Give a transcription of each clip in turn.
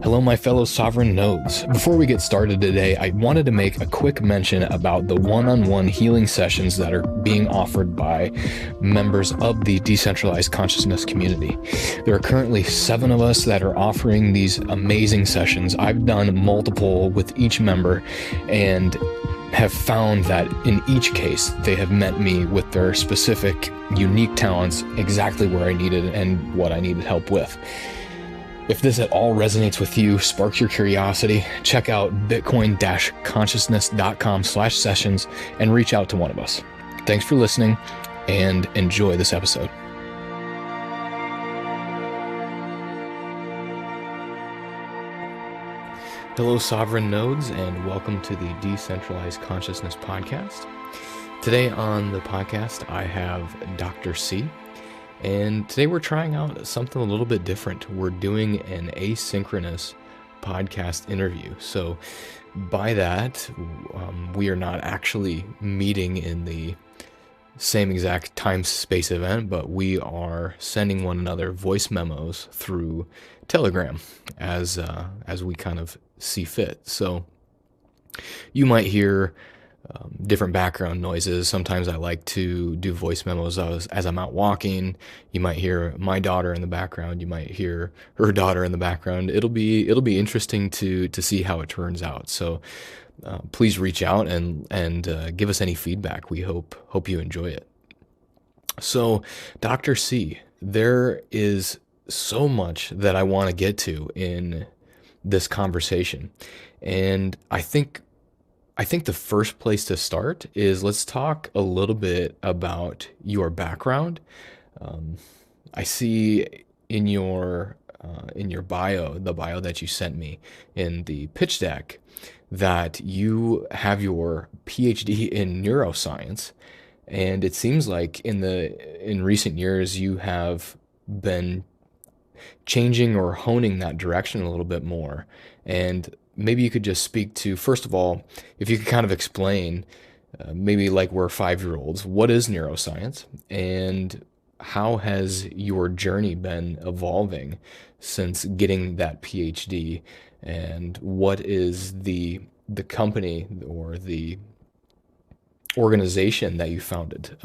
Hello, my fellow sovereign nodes. Before we get started today, I wanted to make a quick mention about the one-on-one healing sessions that are being offered by members of the Decentralized Consciousness community. There are currently 7 of us that are offering these amazing sessions. I've done multiple with each member and have found that in each case, they have met me with their specific, unique talents exactly where I needed and what I needed help with. If this at all resonates with you, sparks your curiosity, check out bitcoin-consciousness.com/sessions and reach out to one of us. Thanks for listening and enjoy this episode. Hello, Sovereign Nodes, and welcome to the Decentralized Consciousness Podcast. Today on the podcast, I have Dr. C. And today we're trying out something a little bit different. We're doing an asynchronous podcast interview. So by that, we are not actually meeting in the same exact time-space event, but we are sending one another voice memos through Telegram as we kind of see fit. So you might hear different background noises. Sometimes I like to do voice memos as I'm out walking. You might hear my daughter in the background. You might hear her daughter in the background. It'll be interesting to see how it turns out. So please reach out and give us any feedback. We hope you enjoy it. So Dr. C, there is so much that I want to get to in this conversation, and I think the first place to start is let's talk a little bit about your background. I see in your bio, the bio that you sent me in the pitch deck, that you have your PhD in neuroscience, and it seems like in recent years you have been changing or honing that direction a little bit more. And maybe you could just speak to, first of all, if you could kind of explain, maybe like we're 5-year-olds, what is neuroscience and how has your journey been evolving since getting that PhD, and what is the company or the organization that you founded,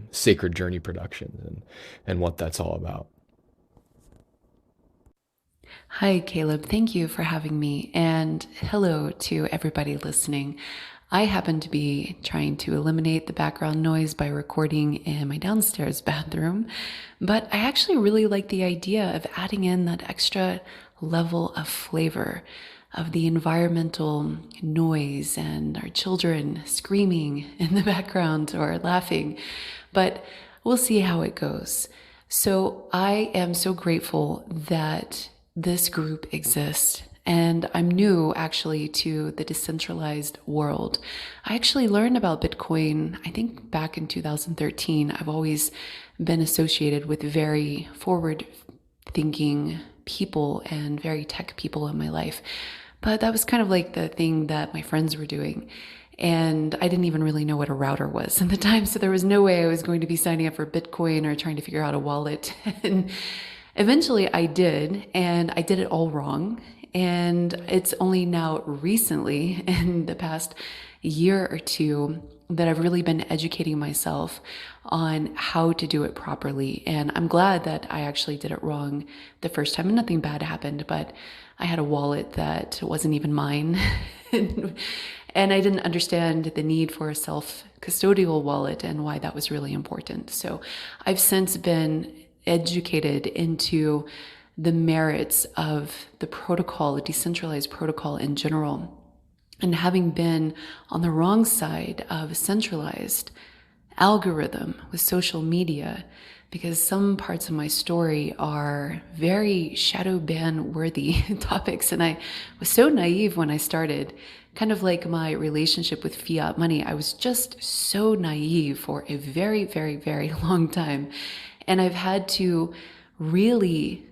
Sacred Journey Productions, and what that's all about. Hi, Caleb. Thank you for having me. And hello to everybody listening. I happen to be trying to eliminate the background noise by recording in my downstairs bathroom, but I actually really like the idea of adding in that extra level of flavor of the environmental noise and our children screaming in the background or laughing, but we'll see how it goes. So I am so grateful that this group exists, and I'm new actually to the decentralized world. I actually learned about Bitcoin, I think back in 2013. I've always been associated with very forward-thinking people and very tech people in my life, but that was kind of like the thing that my friends were doing. And I didn't even really know what a router was at the time, so there was no way I was going to be signing up for Bitcoin or trying to figure out a wallet. And eventually I did, and I did it all wrong. And it's only now recently, in the past year or two, that I've really been educating myself on how to do it properly. And I'm glad that I actually did it wrong the first time, and nothing bad happened, but I had a wallet that wasn't even mine. And I didn't understand the need for a self-custodial wallet and why that was really important. So I've since been educated into the merits of the protocol, the decentralized protocol in general. And having been on the wrong side of a centralized algorithm with social media, because some parts of my story are very shadow ban worthy topics. And I was so naive when I started, kind of like my relationship with fiat money. I was just so naive for a very, very, very long time. And I've had to really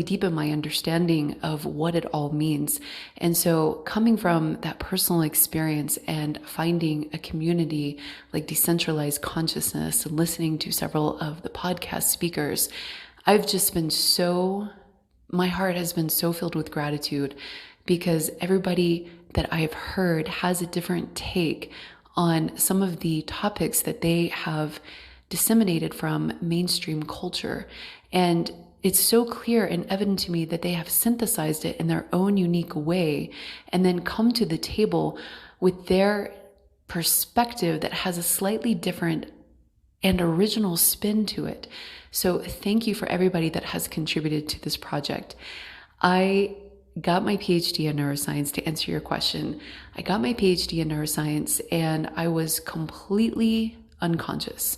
deepen my understanding of what it all means. And so coming from that personal experience and finding a community like Decentralized Consciousness and listening to several of the podcast speakers, I've just been so my heart has been so filled with gratitude because everybody that I've heard has a different take on some of the topics that they have disseminated from mainstream culture. And it's so clear and evident to me that they have synthesized it in their own unique way and then come to the table with their perspective that has a slightly different and original spin to it. So thank you for everybody that has contributed to this project. I got my PhD in neuroscience, to answer your question. I got my PhD in neuroscience and I was completely unconscious.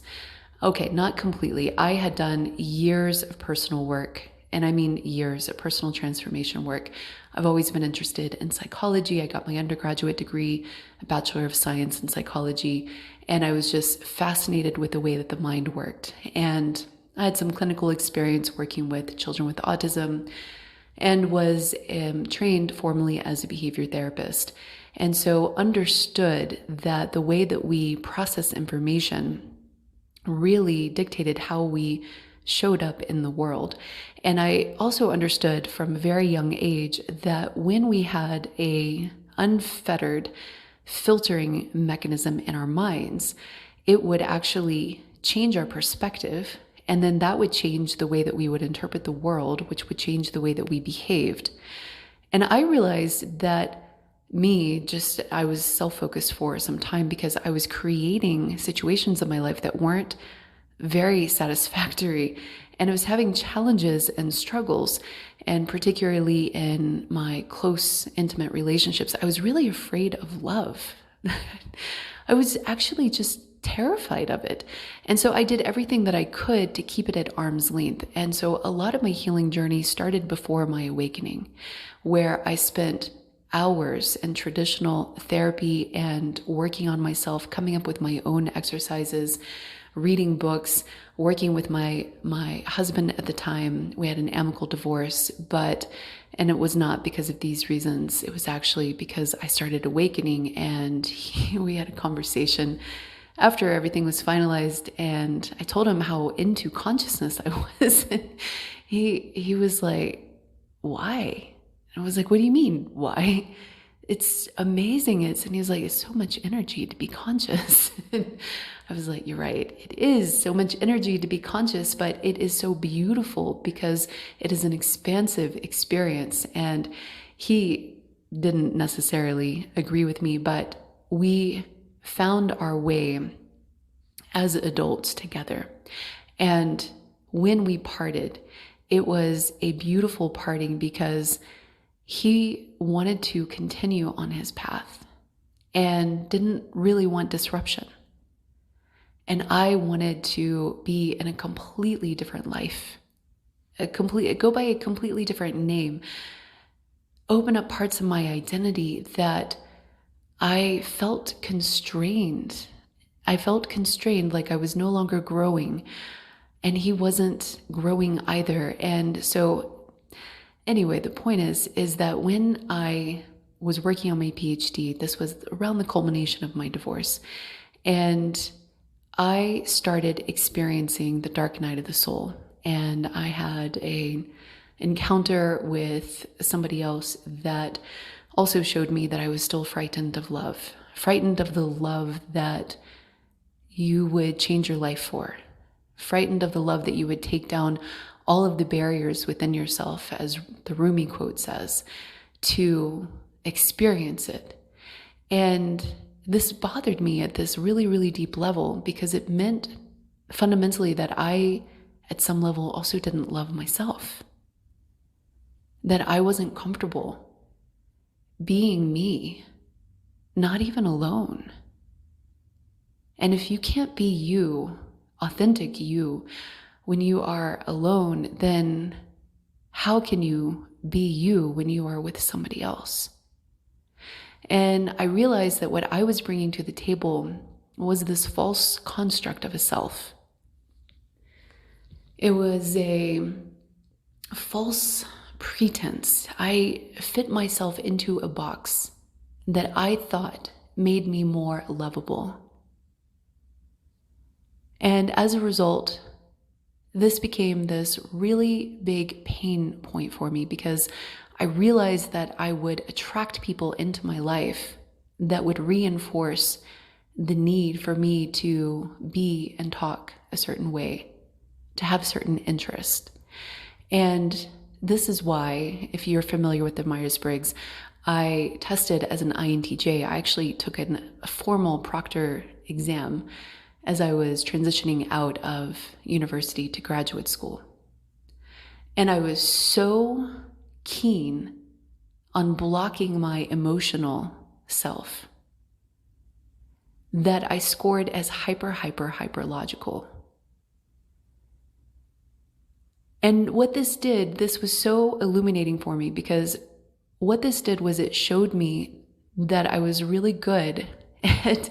Okay, not completely. I had done years of personal work, and I mean years of personal transformation work. I've always been interested in psychology. I got my undergraduate degree, a Bachelor of Science in Psychology, and I was just fascinated with the way that the mind worked. And I had some clinical experience working with children with autism and was trained formally as a behavior therapist. And so understood that the way that we process information really dictated how we showed up in the world. And I also understood from a very young age that when we had a unfettered filtering mechanism in our minds, it would actually change our perspective. And then that would change the way that we would interpret the world, which would change the way that we behaved. And I realized that I was self-focused for some time because I was creating situations in my life that weren't very satisfactory. And I was having challenges and struggles, and particularly in my close, intimate relationships, I was really afraid of love. I was actually just terrified of it. And so I did everything that I could to keep it at arm's length. And so a lot of my healing journey started before my awakening, where I spent hours in traditional therapy and working on myself, coming up with my own exercises, reading books, working with my husband at the time. We had an amicable divorce, and it was not because of these reasons. It was actually because I started awakening, and we had a conversation after everything was finalized, and I told him how into consciousness I was. He was like, "Why?" I was like, "What do you mean, why? It's amazing." And he was like, "It's so much energy to be conscious." I was like, "You're right. It is so much energy to be conscious, but it is so beautiful because it is an expansive experience." And he didn't necessarily agree with me, but we found our way as adults together. And when we parted, it was a beautiful parting because he wanted to continue on his path and didn't really want disruption. And I wanted to be in a completely different life, go by a completely different name, open up parts of my identity that I felt constrained. I felt constrained, like I was no longer growing, and he wasn't growing either. And so anyway, the point is that when I was working on my PhD, this was around the culmination of my divorce, and I started experiencing the dark night of the soul. And I had an encounter with somebody else that also showed me that I was still frightened of love, frightened of the love that you would change your life for, frightened of the love that you would take down all of the barriers within yourself, as the Rumi quote says, to experience it. And this bothered me at this really, really deep level because it meant fundamentally that I, at some level, also didn't love myself, that I wasn't comfortable being me, not even alone. And if you can't be you, authentic you, when you are alone, then how can you be you when you are with somebody else? And I realized that what I was bringing to the table was this false construct of a self. It was a false pretense. I fit myself into a box that I thought made me more lovable. And as a result, this became this really big pain point for me because I realized that I would attract people into my life that would reinforce the need for me to be and talk a certain way, to have certain interest. And this is why, if you're familiar with the Myers-Briggs, I tested as an INTJ. I actually took a formal proctor exam as I was transitioning out of university to graduate school. And I was so keen on blocking my emotional self that I scored as hyper logical. And what this did, this was so illuminating for me, because what this did was it showed me that I was really good at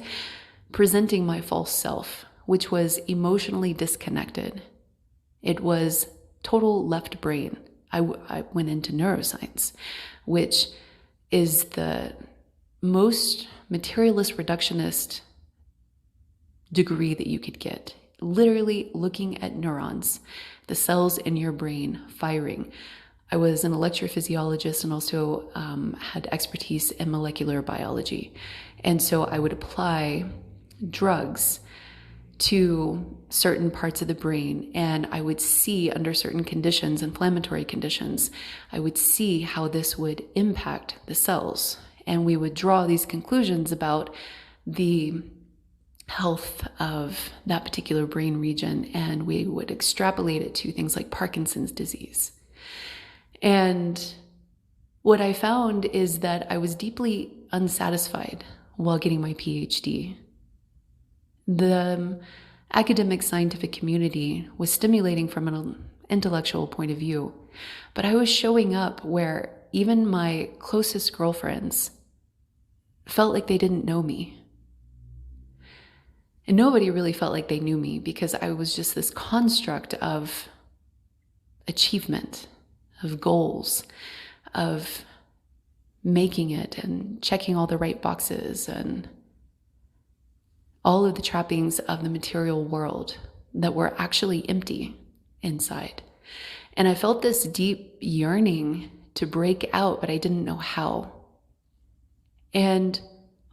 presenting my false self, which was emotionally disconnected. It was total left brain. I went into neuroscience, which is the most materialist reductionist degree that you could get. Literally looking at neurons, the cells in your brain firing. I was an electrophysiologist and also had expertise in molecular biology. And so I would apply drugs to certain parts of the brain, and I would see under certain conditions, inflammatory conditions, I would see how this would impact the cells. And we would draw these conclusions about the health of that particular brain region, and we would extrapolate it to things like Parkinson's disease. And what I found is that I was deeply unsatisfied while getting my PhD. The academic scientific community was stimulating from an intellectual point of view, but I was showing up where even my closest girlfriends felt like they didn't know me. And nobody really felt like they knew me, because I was just this construct of achievement, of goals, of making it and checking all the right boxes and all of the trappings of the material world that were actually empty inside. And I felt this deep yearning to break out, but I didn't know how. And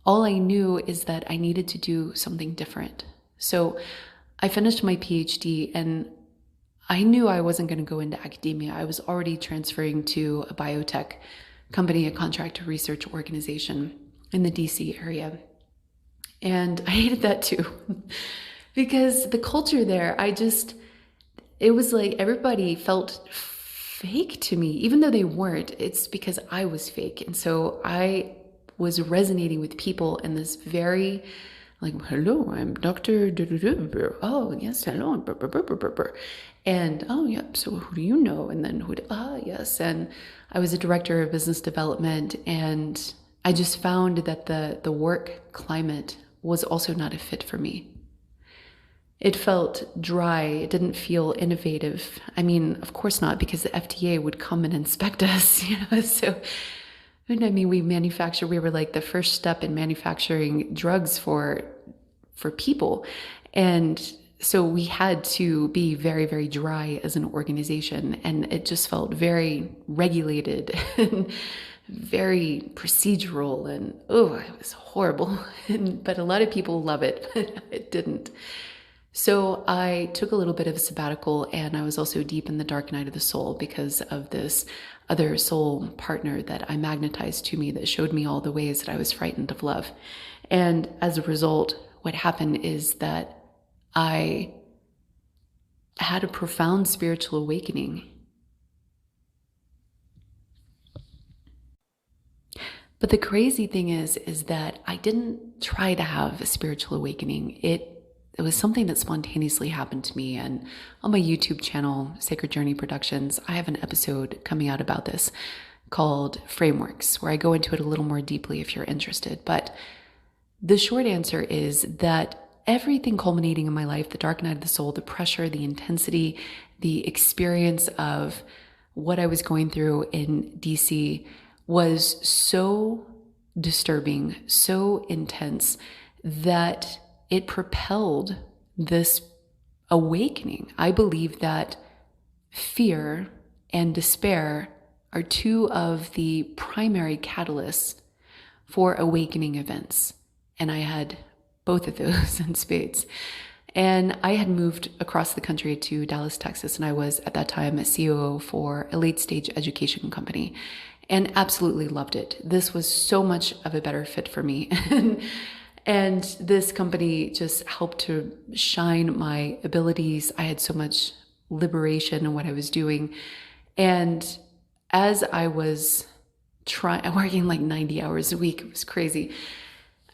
all I knew is that I needed to do something different. So I finished my PhD, and I knew I wasn't going to go into academia. I was already transferring to a biotech company, a contract research organization in the DC area. And I hated that too, because the culture there, it was like everybody felt fake to me, even though they weren't. It's because I was fake. And so I was resonating with people in this very like, hello, I'm Dr. Oh, yes, hello. And, oh, yep, so who do you know? And then yes. And I was a director of business development, and I just found that the work climate was also not a fit for me. It felt dry. It didn't feel innovative. I mean, of course not, because the FDA would come and inspect us, so we were like the first step in manufacturing drugs for people. And so we had to be very, very dry as an organization. And it just felt very regulated and very procedural. And it was horrible. But a lot of people love it, but it didn't. So I took a little bit of a sabbatical, and I was also deep in the dark night of the soul because of this other soul partner that I magnetized to me that showed me all the ways that I was frightened of love. And as a result, what happened is that I had a profound spiritual awakening. But the crazy thing is that I didn't try to have a spiritual awakening. It was something that spontaneously happened to me. And on my YouTube channel, Sacred Journey Productions, I have an episode coming out about this called Frameworks, where I go into it a little more deeply if you're interested. But the short answer is that everything culminating in my life, the dark night of the soul, the pressure, the intensity, the experience of what I was going through in DC was so disturbing, so intense, that it propelled this awakening. I believe that fear and despair are two of the primary catalysts for awakening events. And I had both of those in spades. And I had moved across the country to Dallas, Texas, and I was at that time a COO for a late stage education company and absolutely loved it. This was so much of a better fit for me. And this company just helped to shine my abilities. I had so much liberation in what I was doing. And as I was working like 90 hours a week, it was crazy,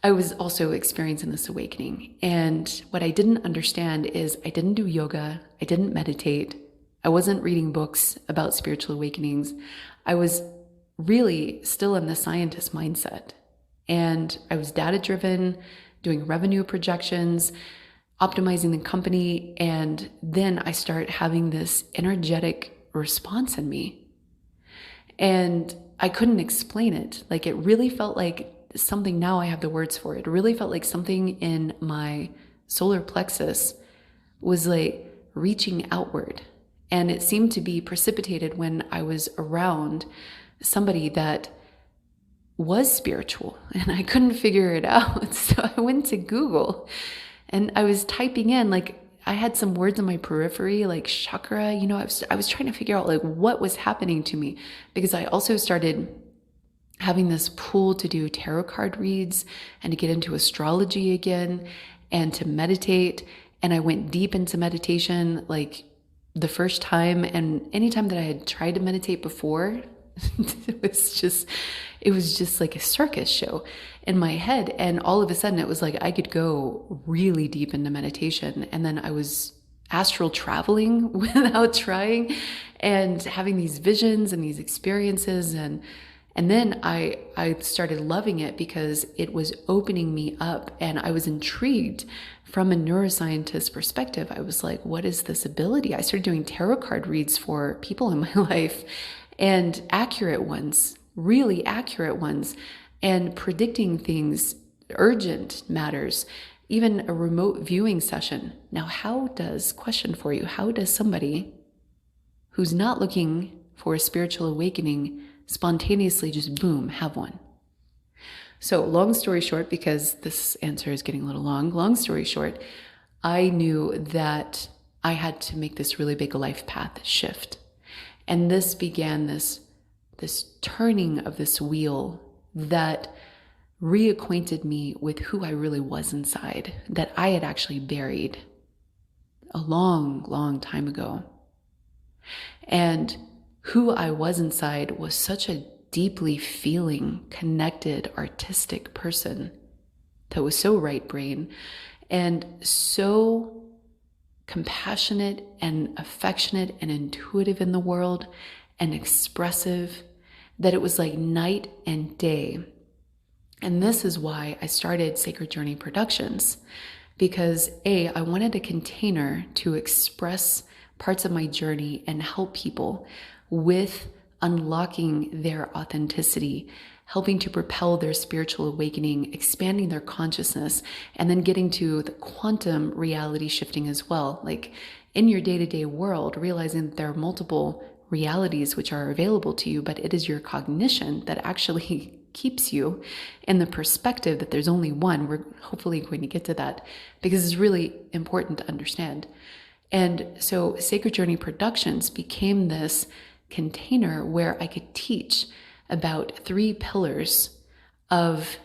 I was also experiencing this awakening. And what I didn't understand is I didn't do yoga. I didn't meditate. I wasn't reading books about spiritual awakenings. I was really still in the scientist mindset. And I was data-driven, doing revenue projections, optimizing the company. And then I start having this energetic response in me. And I couldn't explain it. Like, it really felt like something, now I have the words for it. It really felt like something in my solar plexus was like reaching outward. And it seemed to be precipitated when I was around somebody that was spiritual and I couldn't figure it out. So I went to Google and I was typing in, like, I had some words in my periphery, like chakra, I was trying to figure out like what was happening to me, because I also started having this pull to do tarot card reads and to get into astrology again and to meditate. And I went deep into meditation like the first time. And anytime that I had tried to meditate before, it was just like a circus show in my head. And all of a sudden it was like I could go really deep into meditation. And then I was astral traveling without trying and having these visions and these experiences. And then I started loving it because it was opening me up, and I was intrigued from a neuroscientist perspective. I was like, what is this ability? I started doing tarot card reads for people in my life, and accurate ones, really accurate ones, and predicting things, urgent matters, even a remote viewing session. Now, question for you, how does somebody who's not looking for a spiritual awakening spontaneously just boom, have one? So long story short, because this answer is getting a little long story short, I knew that I had to make this really big life path shift. And this began this turning of this wheel that reacquainted me with who I really was inside, that I had actually buried a long, long time ago. And who I was inside was such a deeply feeling, connected, artistic person that was so right brain and so compassionate and affectionate and intuitive in the world and expressive that it was like night and day. And this is why I started Sacred Journey Productions, because I wanted a container to express parts of my journey and help people with unlocking their authenticity, helping to propel their spiritual awakening, expanding their consciousness, and then getting to the quantum reality shifting as well. Like in your day-to-day world, realizing that there are multiple realities which are available to you, but it is your cognition that actually keeps you in the perspective that there's only one. We're hopefully going to get to that because it's really important to understand. And so Sacred Journey Productions became this container where I could teach about 3 pillars of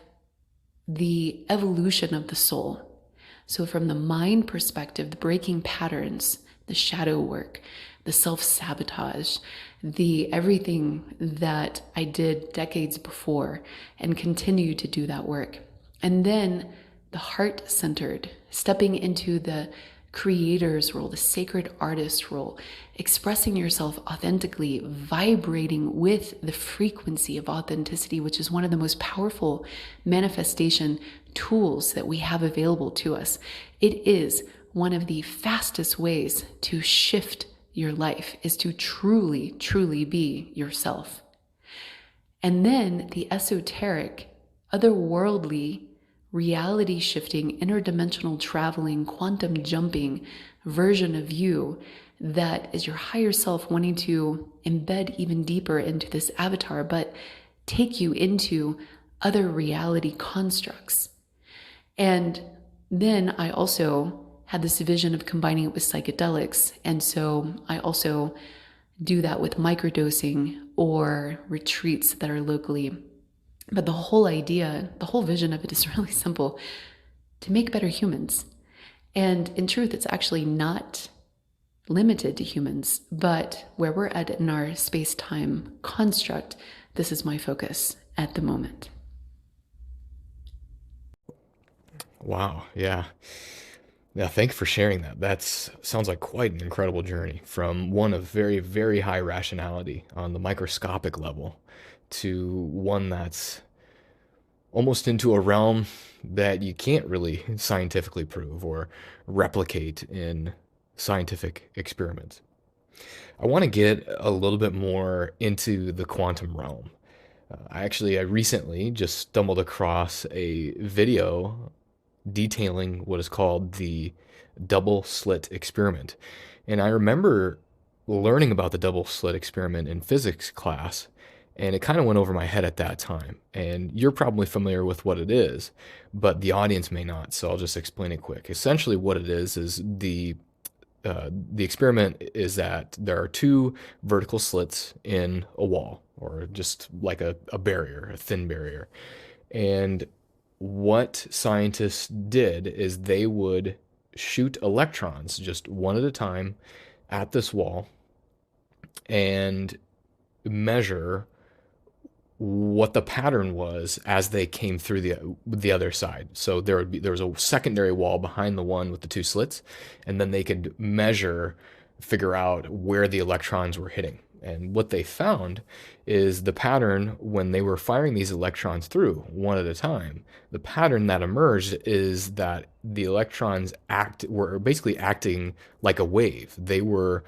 the evolution of the soul. So from the mind perspective, the breaking patterns, the shadow work, the self-sabotage, the everything that I did decades before and continue to do that work. And then the heart-centered, stepping into the creator's role, the sacred artist role, expressing yourself authentically, vibrating with the frequency of authenticity, which is one of the most powerful manifestation tools that we have available to us. It is one of the fastest ways to shift your life, is to truly, truly be yourself. And then the esoteric, otherworldly, reality shifting, interdimensional traveling, quantum jumping, version of you that is your higher self wanting to embed even deeper into this avatar, but take you into other reality constructs. And then I also had this vision of combining it with psychedelics. And so I also do that with microdosing or retreats that are locally. But the whole idea, the whole vision of it is really simple: to make better humans. And in truth, it's actually not limited to humans, but where we're at in our space-time construct, this is my focus at the moment. Wow. Yeah. Yeah. Thank you for sharing that. Sounds like quite an incredible journey from one of very, very high rationality on the microscopic level to one that's almost into a realm that you can't really scientifically prove or replicate in scientific experiments. I want to get a little bit more into the quantum realm. I recently just stumbled across a video detailing what is called the double-slit experiment. And I remember learning about the double-slit experiment in physics class, and it kind of went over my head at that time. And you're probably familiar with what it is, but the audience may not, so I'll just explain it quick. Essentially what it is the experiment is that there are two vertical slits in a wall, or just like a barrier, a thin barrier. And what scientists did is they would shoot electrons just one at a time at this wall and measure what the pattern was as they came through the other side. So there was a secondary wall behind the one with the two slits, and then they could figure out where the electrons were hitting. And what they found is the pattern when they were firing these electrons through one at a time, the pattern that emerged is that the electrons were basically acting like a wave. They were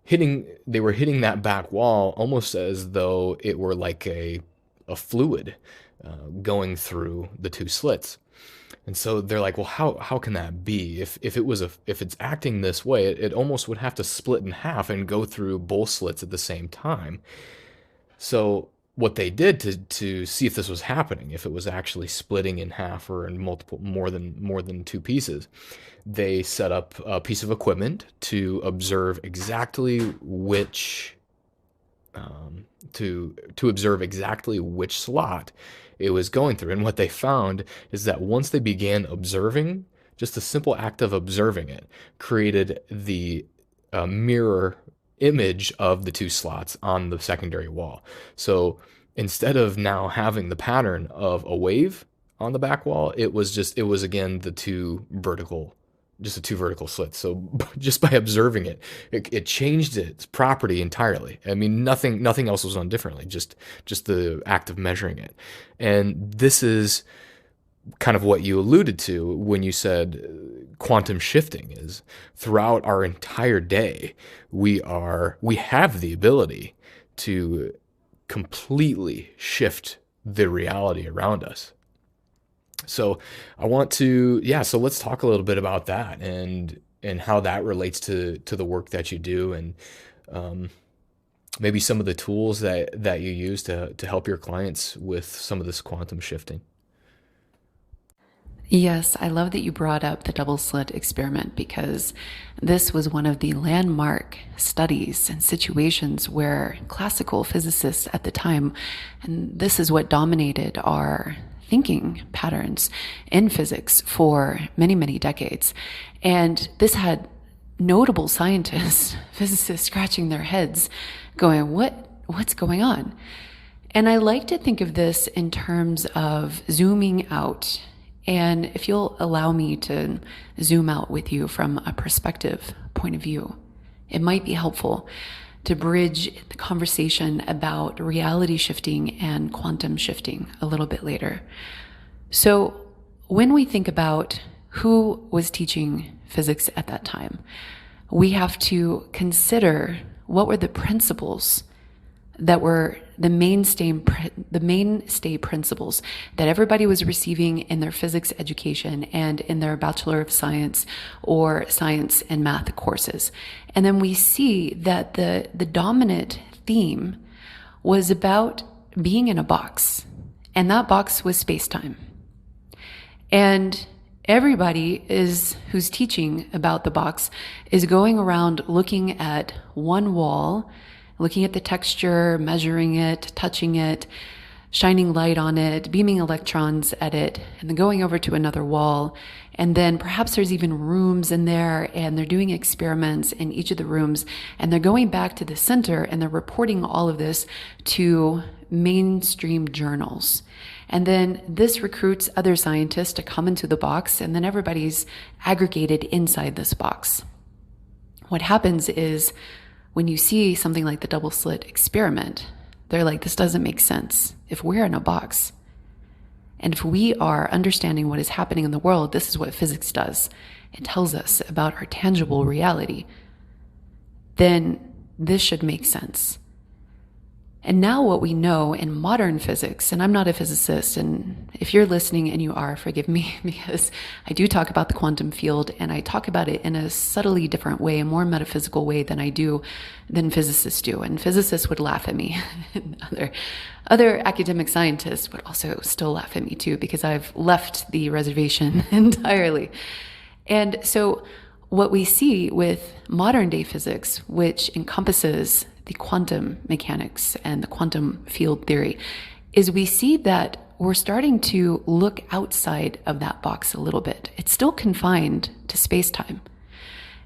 hitting that back wall almost as though it were like a fluid going through the two slits. And so they're like, well, how can that be? If it's acting this way, it almost would have to split in half and go through both slits at the same time. So what they did to see if this was happening, if it was actually splitting in half or in more than two pieces, they set up a piece of equipment to observe exactly which slot it was going through. And what they found is that once they began observing, just the simple act of observing it created the mirror image of the two slots on the secondary wall. So instead of now having the pattern of a wave on the back wall, it was again the two vertical slits. So just by observing it changed its property entirely. I mean, nothing else was done differently, just the act of measuring it. And this is kind of what you alluded to when you said quantum shifting is throughout our entire day, we have the ability to completely shift the reality around us. So I want to, so let's talk a little bit about that and how that relates to the work that you do, and maybe some of the tools that you use to help your clients with some of this quantum shifting. Yes, I love that you brought up the double-slit experiment, because this was one of the landmark studies and situations where classical physicists at the time, and this is what dominated our thinking patterns in physics for many, many decades. And this had notable scientists, physicists scratching their heads going, what's going on? And I like to think of this in terms of zooming out. And if you'll allow me to zoom out with you from a perspective point of view, it might be helpful to bridge the conversation about reality shifting and quantum shifting a little bit later. So when we think about who was teaching physics at that time, we have to consider what were the principles that were the mainstay principles that everybody was receiving in their physics education and in their Bachelor of Science or science and math courses. And then we see that the dominant theme was about being in a box, and that box was space-time. And everybody who's teaching about the box is going around looking at one wall, looking at the texture, measuring it, touching it, shining light on it, beaming electrons at it, and then going over to another wall. And then perhaps there's even rooms in there, and they're doing experiments in each of the rooms, and they're going back to the center and they're reporting all of this to mainstream journals. And then this recruits other scientists to come into the box, and then everybody's aggregated inside this box. What happens is when you see something like the double-slit experiment, they're like, this doesn't make sense. If we're in a box, and if we are understanding what is happening in the world, this is what physics does. It tells us about our tangible reality. Then this should make sense. And now what we know in modern physics, and I'm not a physicist, and if you're listening and you are, forgive me, because I do talk about the quantum field, and I talk about it in a subtly different way, a more metaphysical way than physicists do. And physicists would laugh at me. Other academic scientists would also still laugh at me too, because I've left the reservation entirely. And so what we see with modern day physics, which encompasses the quantum mechanics and the quantum field theory, is we see that we're starting to look outside of that box a little bit. It's still confined to space-time.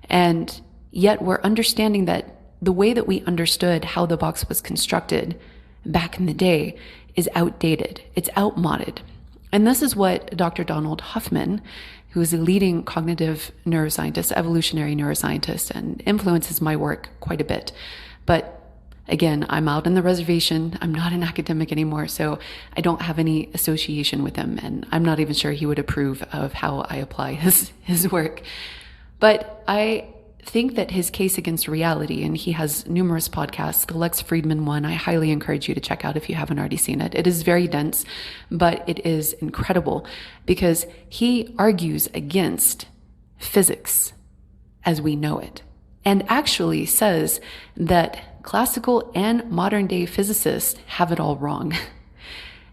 And yet we're understanding that the way that we understood how the box was constructed back in the day is outdated. It's outmoded. And this is what Dr. Donald Hoffman, who is a leading cognitive neuroscientist, evolutionary neuroscientist, and influences my work quite a bit. But again, I'm out in the reservation. I'm not an academic anymore, so I don't have any association with him, and I'm not even sure he would approve of how I apply his work. But I think that his case against reality, and he has numerous podcasts, the Lex Fridman one, I highly encourage you to check out if you haven't already seen it. It is very dense, but it is incredible because he argues against physics as we know it, and actually says that classical and modern day physicists have it all wrong.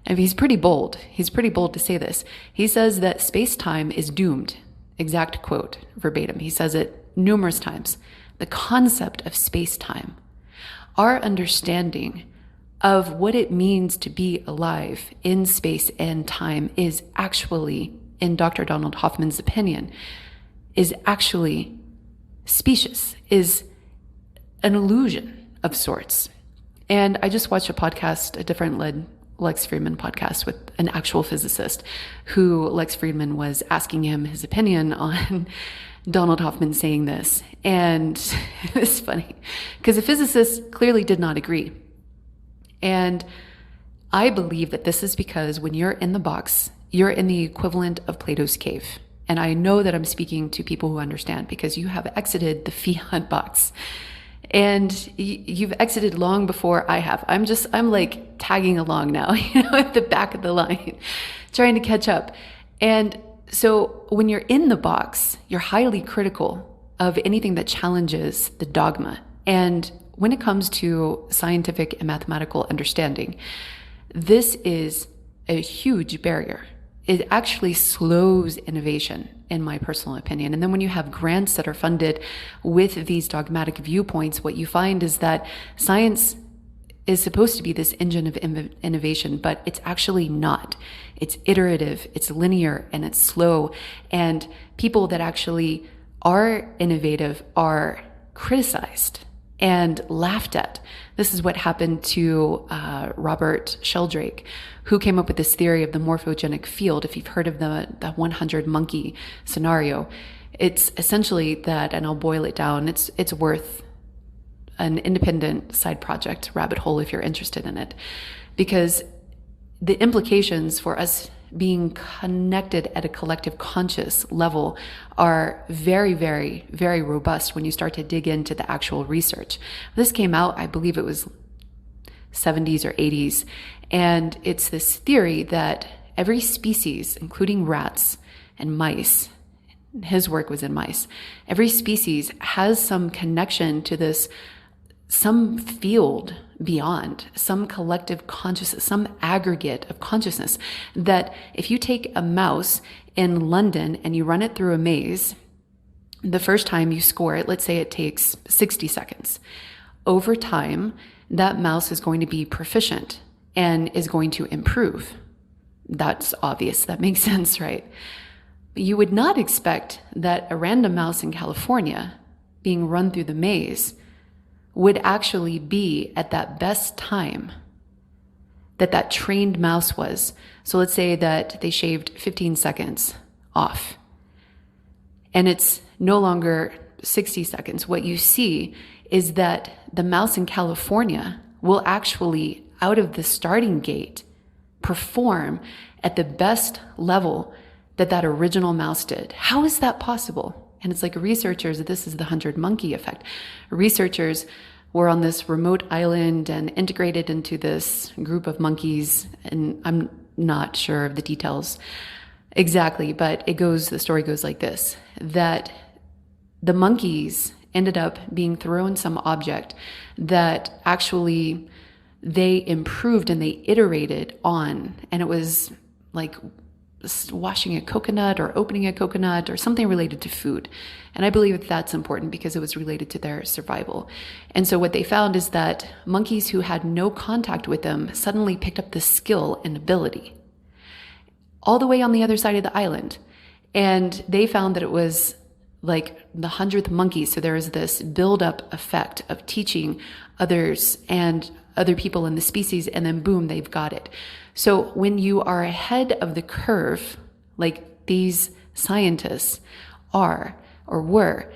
And he's pretty bold. He's pretty bold to say this. He says that space-time is doomed. Exact quote, verbatim. He says it numerous times. The concept of space-time, our understanding of what it means to be alive in space and time is actually, in Dr. Donald Hoffman's opinion, is actually specious, is an illusion of sorts. And I just watched a different Lex Fridman podcast with an actual physicist who Lex Fridman was asking him his opinion on Donald Hoffman saying this. And it was funny because the physicist clearly did not agree. And I believe that this is because when you're in the box, you're in the equivalent of Plato's cave. And I know that I'm speaking to people who understand because you have exited the fiat box. And you've exited long before I have. I'm like tagging along now, at the back of the line, trying to catch up. And so when you're in the box, you're highly critical of anything that challenges the dogma. And when it comes to scientific and mathematical understanding, this is a huge barrier. It actually slows innovation, in my personal opinion. And then when you have grants that are funded with these dogmatic viewpoints, what you find is that science is supposed to be this engine of innovation, but it's actually not. It's iterative, it's linear, and it's slow. And people that actually are innovative are criticized and laughed at. This is what happened to Robert Sheldrake, who came up with this theory of the morphogenic field. If you've heard of the 100 monkey scenario, it's essentially that, and I'll boil it down, it's worth an independent side project rabbit hole if you're interested in it, because the implications for us being connected at a collective conscious level are very, very, very robust when you start to dig into the actual research. This came out, I believe it was 70s or 80s. And it's this theory that every species, including rats and mice, his work was in mice, every species has some connection to this, some field beyond, some collective consciousness, some aggregate of consciousness, that if you take a mouse in London and you run it through a maze, the first time you score it, let's say it takes 60 seconds. Over time, that mouse is going to be proficient and is going to improve. That's obvious. That makes sense, right? But you would not expect that a random mouse in California being run through the maze would actually be at that best time that trained mouse was. So let's say that they shaved 15 seconds off and it's no longer 60 seconds. What you see is that the mouse in California will actually, out of the starting gate, perform at the best level that original mouse did. How is that possible? And it's like researchers, this is the 100 monkey effect. Researchers were on this remote island and integrated into this group of monkeys. And I'm not sure of the details exactly, but the story goes like this, that the monkeys ended up being thrown some object that actually they improved and they iterated on. And it was like washing a coconut or opening a coconut or something related to food. And I believe that that's important because it was related to their survival. And so what they found is that monkeys who had no contact with them suddenly picked up the skill and ability all the way on the other side of the island. And they found that it was like the 100th monkey. So there is this build-up effect of teaching others and other people in the species, and then boom, they've got it. So when you are ahead of the curve, like these scientists are or were,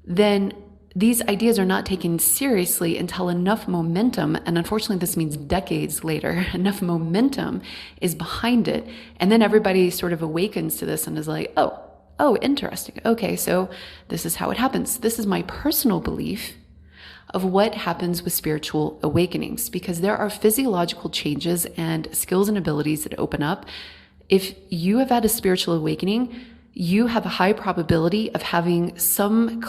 then these ideas are not taken seriously until enough momentum, and unfortunately this means decades later, enough momentum is behind it. And then everybody sort of awakens to this and is like, oh, interesting. Okay, so this is how it happens. This is my personal belief of what happens with spiritual awakenings, because there are physiological changes and skills and abilities that open up. If you have had a spiritual awakening, you have a high probability of having some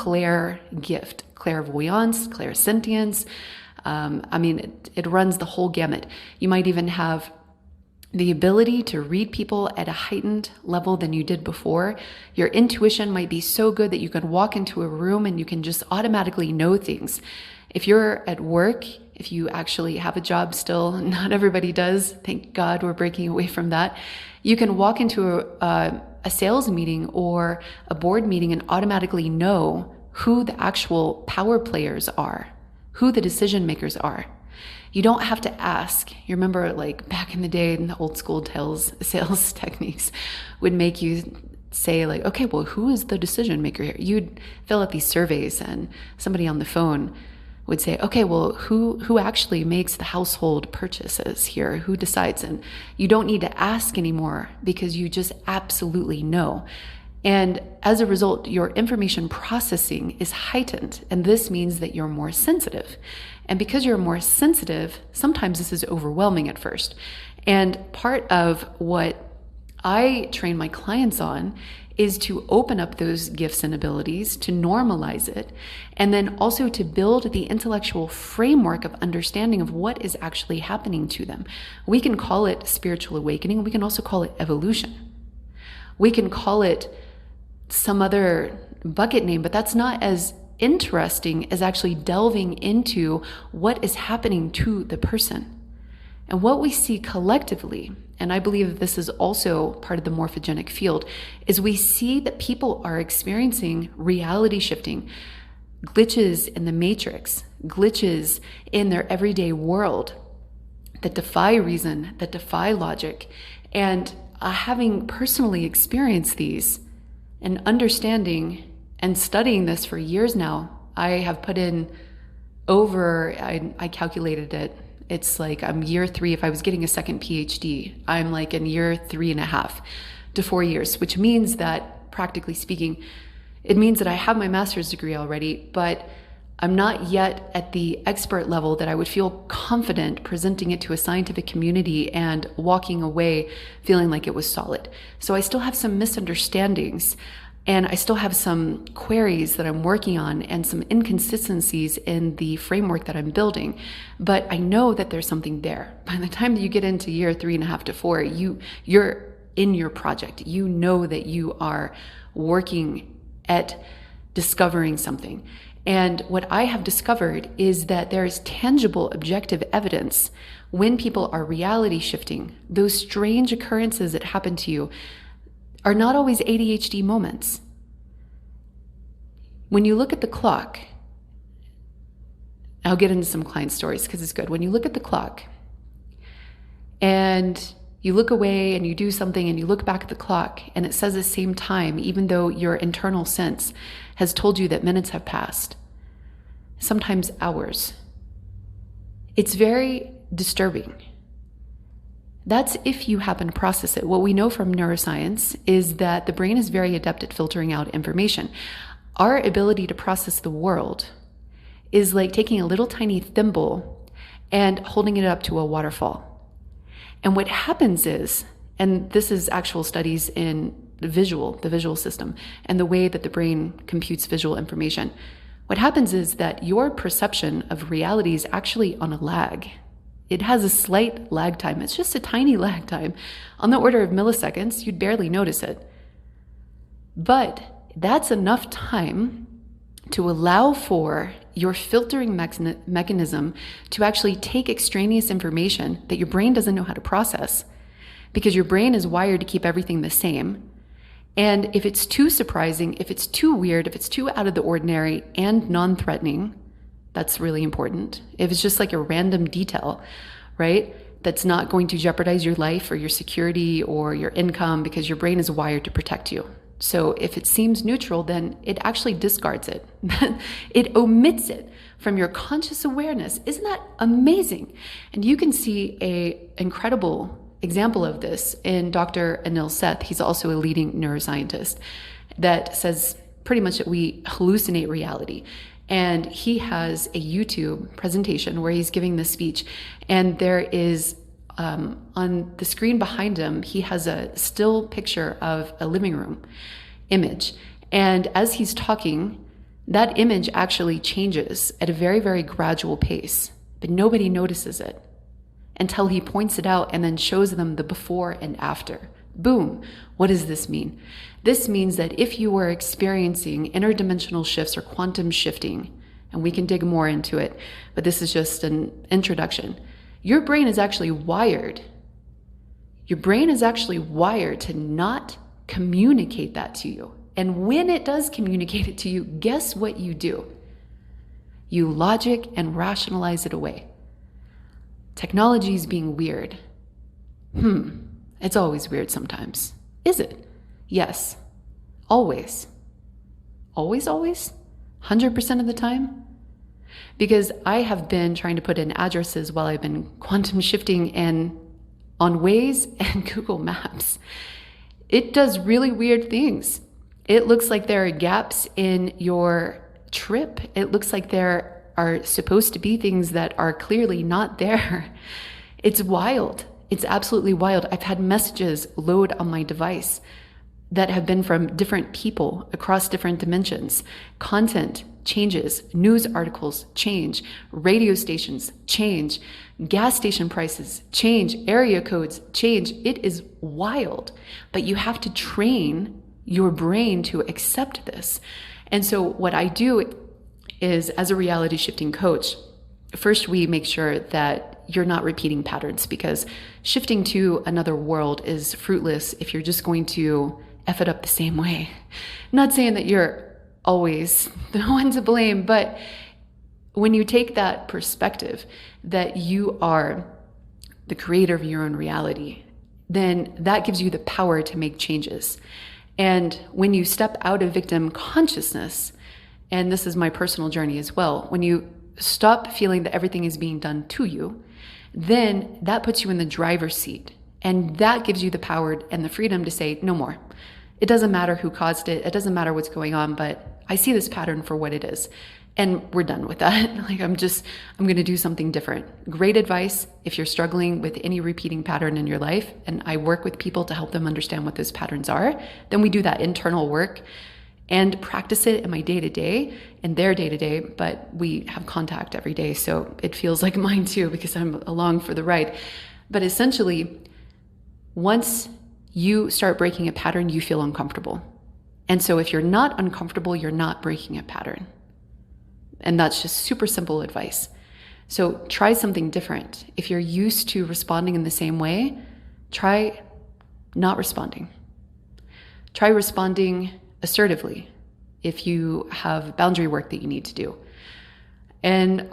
gift, clairvoyance, clairsentience. It runs the whole gamut. You might even have the ability to read people at a heightened level than you did before. Your intuition might be so good that you can walk into a room and you can just automatically know things. If you're at work, if you actually have a job still, not everybody does, thank God we're breaking away from that, you can walk into a sales meeting or a board meeting and automatically know who the actual power players are, who the decision makers are. You don't have to ask. You remember like back in the day, in the old school sales techniques would make you say like, okay, well, who is the decision maker here? You'd fill out these surveys and somebody on the phone would say, okay, well, who actually makes the household purchases here? Who decides? And you don't need to ask anymore because you just absolutely know. And as a result, your information processing is heightened. And this means that you're more sensitive. And because you're more sensitive, sometimes this is overwhelming at first. And part of what I train my clients on is to open up those gifts and abilities, to normalize it, and then also to build the intellectual framework of understanding of what is actually happening to them. We can call it spiritual awakening. We can also call it evolution. We can call it some other bucket name, but that's not as interesting as actually delving into what is happening to the person. And what we see collectively, and I believe that this is also part of the morphogenic field, is we see that people are experiencing reality shifting, glitches in the matrix, glitches in their everyday world that defy reason, that defy logic. And having personally experienced these and understanding and studying this for years now, I have put in I calculated it. It's like I'm year 3. If I was getting a second PhD, I'm like in year 3.5 to 4 years, which means that practically speaking, it means that I have my master's degree already, but I'm not yet at the expert level that I would feel confident presenting it to a scientific community and walking away feeling like it was solid. So I still have some misunderstandings, and I still have some queries that I'm working on and some inconsistencies in the framework that I'm building. But I know that there's something there. By the time that you get into year 3.5 to 4, you're in your project. You know that you are working at discovering something. And what I have discovered is that there is tangible, objective evidence when people are reality shifting. Those strange occurrences that happen to you are not always ADHD moments. When you look at the clock, I'll get into some client stories because it's good. When you look at the clock and you look away and you do something and you look back at the clock and it says the same time, even though your internal sense has told you that minutes have passed, sometimes hours. It's very disturbing. That's if you happen to process it. What we know from neuroscience is that the brain is very adept at filtering out information. Our ability to process the world is like taking a little tiny thimble and holding it up to a waterfall. And what happens is, and this is actual studies in the visual system, and the way that the brain computes visual information. What happens is that your perception of reality is actually on a lag. It has a slight lag time. It's just a tiny lag time. On the order of milliseconds, you'd barely notice it. But that's enough time to allow for your filtering mechanism to actually take extraneous information that your brain doesn't know how to process, because your brain is wired to keep everything the same. And if it's too surprising, if it's too weird, if it's too out of the ordinary and non-threatening, that's really important. If it's just like a random detail, right, that's not going to jeopardize your life or your security or your income, because your brain is wired to protect you. So if it seems neutral, then it actually discards it. It omits it from your conscious awareness. Isn't that amazing? And you can see an incredible example of this in Dr. Anil Seth. He's also a leading neuroscientist that says pretty much that we hallucinate reality. And he has a YouTube presentation where he's giving this speech, and there is on the screen behind him, he has a still picture of a living room image. And as he's talking, that image actually changes at a very, very gradual pace, but nobody notices it until he points it out and then shows them the before and after. Boom. What does this mean? This means that if you were experiencing interdimensional shifts or quantum shifting, and we can dig more into it, but this is just an introduction, your brain is actually wired. Your brain is actually wired to not communicate that to you. And when it does communicate it to you, guess what you do? You logic and rationalize it away. Technology is being weird. It's always weird sometimes. Is it? Yes. Always. Always, always? 100% of the time? Because I have been trying to put in addresses while I've been quantum shifting and on Waze and Google Maps. It does really weird things. It looks like there are gaps in your trip. It looks like there are supposed to be things that are clearly not there. It's wild. It's absolutely wild. I've had messages load on my device that have been from different people across different dimensions. Content changes, news articles change, radio stations change, gas station prices change, area codes change. It is wild, but you have to train your brain to accept this. And so what I do is, as a reality shifting coach, first we make sure that you're not repeating patterns, because shifting to another world is fruitless if you're just going to F it up the same way. I'm not saying that you're always the one to blame, but when you take that perspective that you are the creator of your own reality, then that gives you the power to make changes. And when you step out of victim consciousness, and this is my personal journey as well, when you stop feeling that everything is being done to you, then that puts you in the driver's seat. And that gives you the power and the freedom to say, no more. It doesn't matter who caused it. It doesn't matter what's going on, but I see this pattern for what it is. And we're done with that. Like, I'm going to do something different. Great advice if you're struggling with any repeating pattern in your life. And I work with people to help them understand what those patterns are. Then we do that internal work and practice it in my day-to-day and their day-to-day, but we have contact every day. So it feels like mine too, because I'm along for the ride. But essentially, once you start breaking a pattern, you feel uncomfortable. And so if you're not uncomfortable, you're not breaking a pattern. And that's just super simple advice. So try something different. If you're used to responding in the same way, try not responding. Try responding assertively if you have boundary work that you need to do.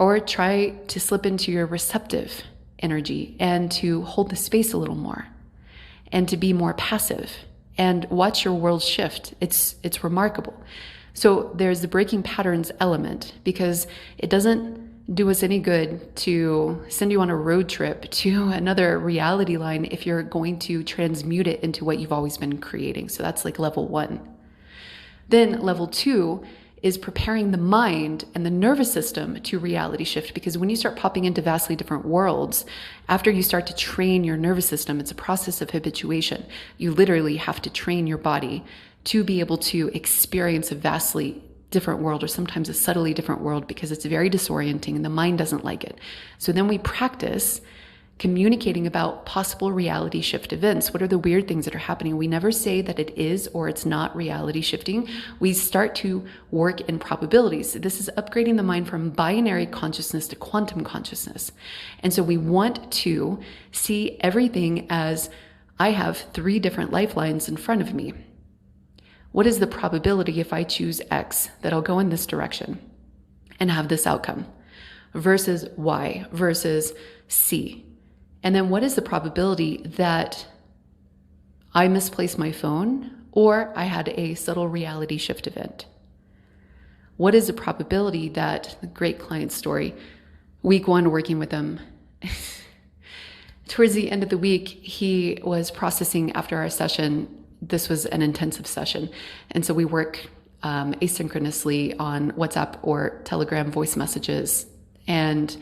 Or try to slip into your receptive energy and to hold the space a little more and to be more passive and watch your world shift. It's remarkable. So there's the breaking patterns element, because it doesn't do us any good to send you on a road trip to another reality line if you're going to transmute it into what you've always been creating. So that's like level 1. Then level 2 is preparing the mind and the nervous system to reality shift, because when you start popping into vastly different worlds, after you start to train your nervous system, it's a process of habituation. You literally have to train your body to be able to experience a vastly different world, or sometimes a subtly different world, because it's very disorienting and the mind doesn't like it. So then we practice communicating about possible reality shift events. What are the weird things that are happening? We never say that it is or it's not reality shifting. We start to work in probabilities. This is upgrading the mind from binary consciousness to quantum consciousness. And so we want to see everything as, I have 3 different lifelines in front of me. What is the probability if I choose X that I'll go in this direction and have this outcome versus Y versus C? And then what is the probability that I misplaced my phone or I had a subtle reality shift event? What is the probability that, the great client story, week 1 working with them, towards the end of the week, he was processing after our session. This was an intensive session. And so we work asynchronously on WhatsApp or Telegram voice messages. And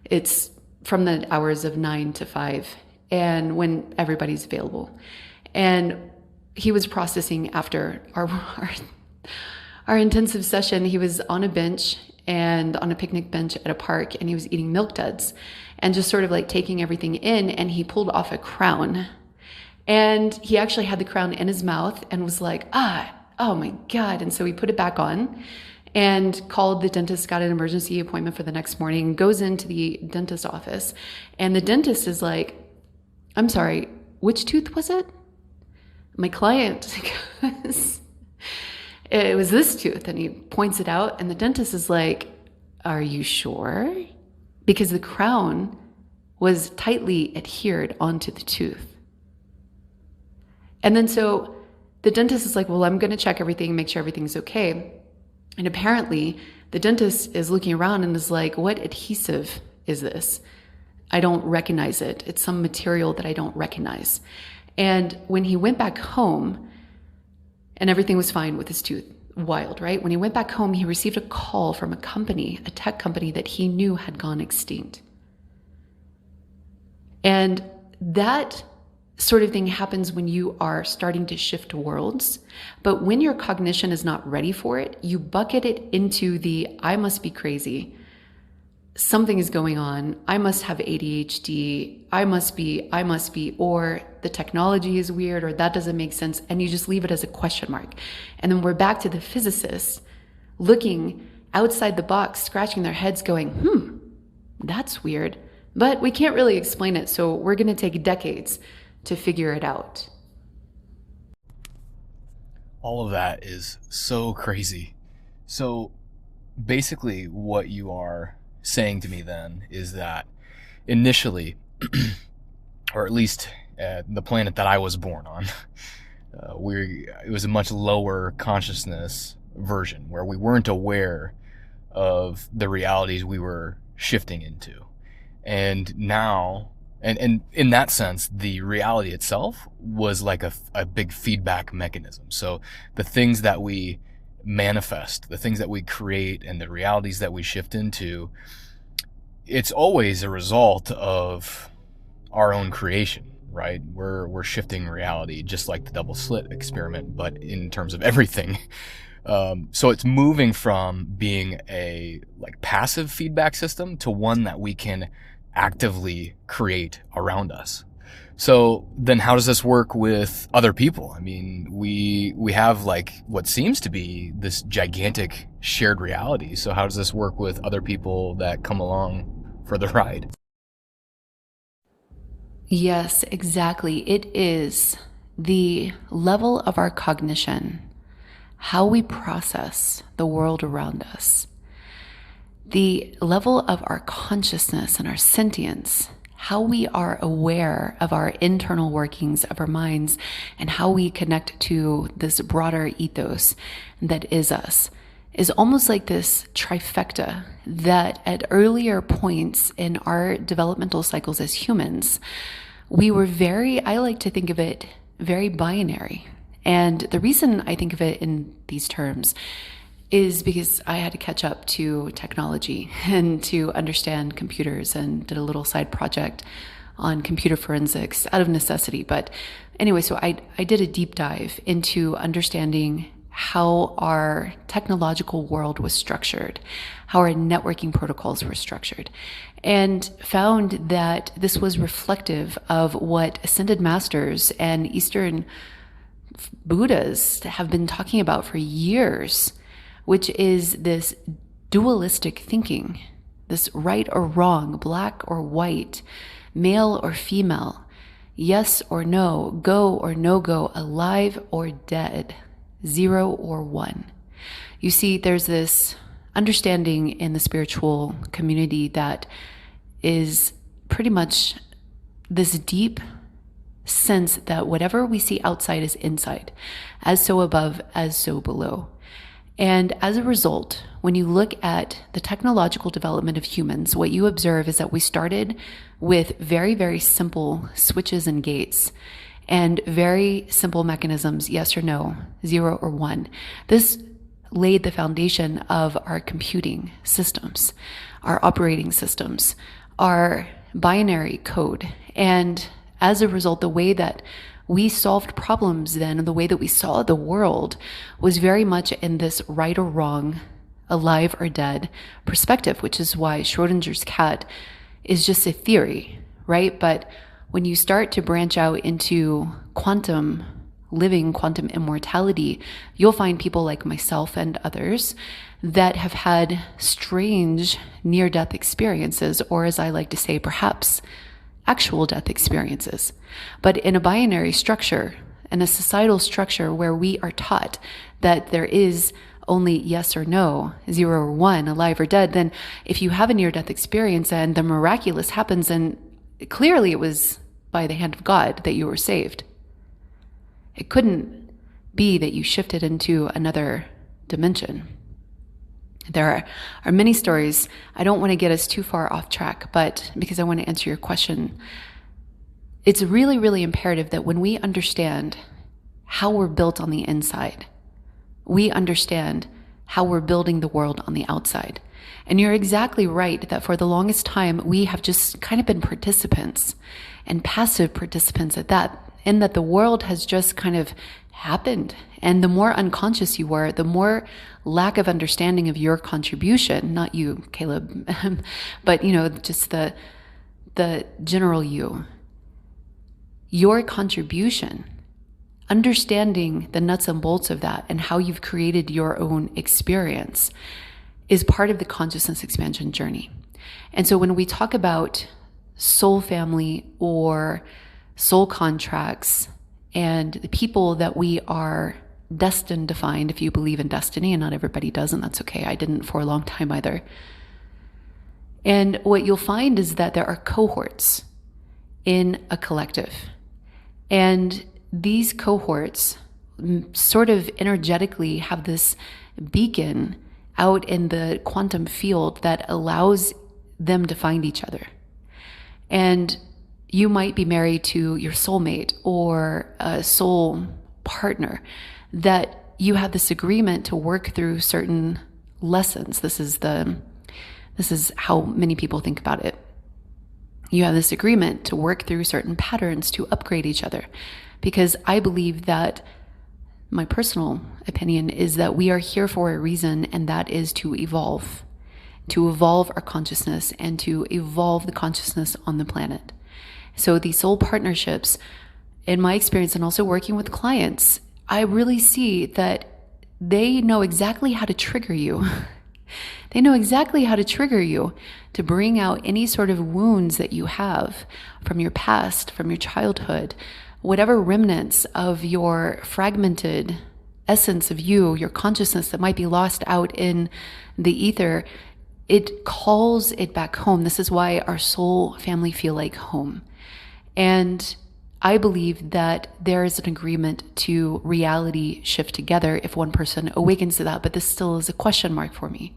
it's from the hours of 9 to 5 and when everybody's available. And he was processing after our intensive session. He was on a bench and on a picnic bench at a park, and he was eating milk duds and just sort of like taking everything in. And he pulled off a crown. And he actually had the crown in his mouth and was like, oh my God. And so he put it back on and called the dentist, got an emergency appointment for the next morning, goes into the dentist office. And the dentist is like, I'm sorry, which tooth was it? My client goes, it was this tooth. And he points it out. And the dentist is like, are you sure? Because the crown was tightly adhered onto the tooth. And then so the dentist is like, well, I'm going to check everything, make sure everything's okay. And apparently the dentist is looking around and is like, what adhesive is this? I don't recognize it. It's some material that I don't recognize. And when he went back home, and everything was fine with his tooth, wild, right? When he went back home, he received a call from a company, a tech company that he knew had gone extinct. And that sort of thing happens when you are starting to shift worlds. But when your cognition is not ready for it, you bucket it into the, I must be crazy. Something is going on. I must have ADHD. I must be, or the technology is weird, or that doesn't make sense. And you just leave it as a question mark. And then we're back to the physicists looking outside the box, scratching their heads going, that's weird. But we can't really explain it. So we're going to take decades to figure it out. All of that is so crazy. So basically what you are saying to me then is that initially, or at least the planet that I was born on, it was a much lower consciousness version where we weren't aware of the realities we were shifting into. And now, and in that sense, the reality itself was like a big feedback mechanism. So the things that we manifest, the things that we create and the realities that we shift into, it's always a result of our own creation, right? We're shifting reality, just like the double-slit experiment, but in terms of everything. So it's moving from being a passive feedback system to one that we can actively create around us. So then how does this work with other people? I mean, we have what seems to be this gigantic shared reality. So how does this work with other people that come along for the ride? Yes, exactly. It is the level of our cognition, how we process the world around us, the level of our consciousness and our sentience, how we are aware of our internal workings of our minds and how we connect to this broader ethos that is us, is almost like this trifecta that at earlier points in our developmental cycles as humans, we were I like to think of it very binary. And the reason I think of it in these terms is because I had to catch up to technology and to understand computers, and did a little side project on computer forensics out of necessity. But anyway, so I did a deep dive into understanding how our technological world was structured, how our networking protocols were structured, and found that this was reflective of what ascended masters and Eastern Buddhas have been talking about for years, which is this dualistic thinking, this right or wrong, black or white, male or female, yes or no, go or no go, alive or dead, 0 or 1. You see, there's this understanding in the spiritual community that is pretty much this deep sense that whatever we see outside is inside, as so above, as so below. And as a result, when you look at the technological development of humans, what you observe is that we started with very, very simple switches and gates and very simple mechanisms, yes or no, 0 or 1. This laid the foundation of our computing systems, our operating systems, our binary code. And as a result, the way that we solved problems then, and the way that we saw the world, was very much in this right or wrong, alive or dead perspective, which is why Schrodinger's cat is just a theory, right? But when you start to branch out into quantum living, quantum immortality, you'll find people like myself and others that have had strange near-death experiences, or as I like to say, perhaps actual death experiences. But in a binary structure, in a societal structure where we are taught that there is only yes or no, 0 or 1, alive or dead, then if you have a near-death experience and the miraculous happens, and clearly it was by the hand of God that you were saved. It couldn't be that you shifted into another dimension. There are many stories. I don't want to get us too far off track, but because I want to answer your question, it's really, really imperative that when we understand how we're built on the inside, we understand how we're building the world on the outside. And you're exactly right that for the longest time, we have just kind of been participants, and passive participants at that, in that the world has just kind of happened. And the more unconscious you were, the more lack of understanding of your contribution, not you, Caleb, but just the general you, your contribution, understanding the nuts and bolts of that and how you've created your own experience is part of the consciousness expansion journey. And so when we talk about soul family or soul contracts and the people that we are destined to find, if you believe in destiny, and not everybody does, and that's okay. I didn't for a long time either. And what you'll find is that there are cohorts in a collective. And these cohorts sort of energetically have this beacon out in the quantum field that allows them to find each other. And you might be married to your soulmate or a soul partner that you have this agreement to work through certain lessons. This is how many people think about it. You have this agreement to work through certain patterns to upgrade each other. Because I believe that, my personal opinion is that we are here for a reason, and that is to evolve our consciousness and to evolve the consciousness on the planet. So these soul partnerships, in my experience, and also working with clients, I really see that they know exactly how to trigger you. They know exactly how to trigger you to bring out any sort of wounds that you have from your past, from your childhood, whatever remnants of your fragmented essence of you, your consciousness that might be lost out in the ether. It calls it back home. This is why our soul family feel like home. And I believe that there is an agreement to reality shift together if one person awakens to that, but this still is a question mark for me.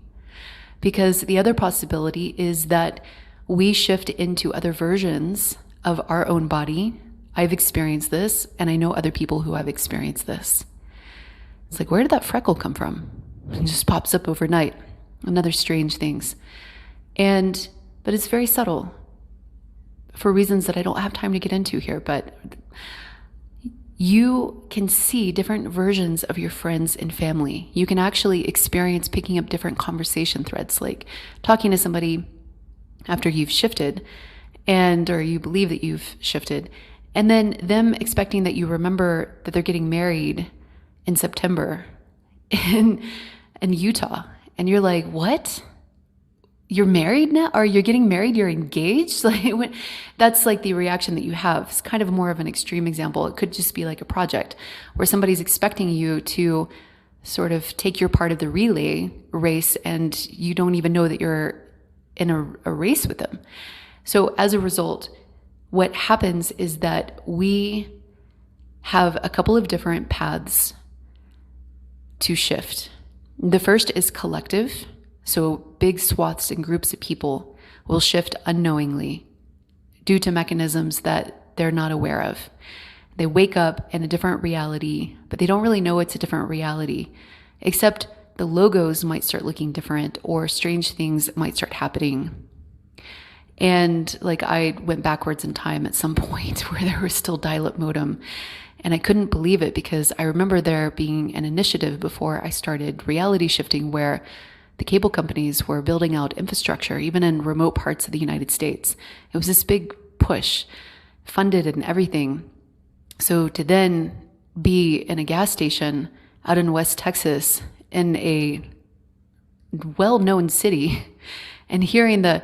Because the other possibility is that we shift into other versions of our own body. I've experienced this, and I know other people who have experienced this. It's like, where did that freckle come from? It just pops up overnight. Another strange things. But it's very subtle for reasons that I don't have time to get into here, but you can see different versions of your friends and family. You can actually experience picking up different conversation threads, like talking to somebody after you've shifted or you believe that you've shifted, and then them expecting that you remember that they're getting married in September in Utah. And you're like, what? You're married now? Or you're getting married? You're engaged? That's like the reaction that you have. It's kind of more of an extreme example. It could just be like a project where somebody's expecting you to sort of take your part of the relay race, and you don't even know that you're in a race with them. So as a result, what happens is that we have a couple of different paths to shift. The first is collective. So big swaths and groups of people will shift unknowingly due to mechanisms that they're not aware of. They wake up in a different reality, but they don't really know it's a different reality, except the logos might start looking different or strange things might start happening. And like I went backwards in time at some point where there was still dial-up modem, and I couldn't believe it because I remember there being an initiative before I started reality shifting where the cable companies were building out infrastructure, even in remote parts of the United States. It was this big push, funded and everything. So to then be in a gas station out in West Texas in a well-known city and hearing the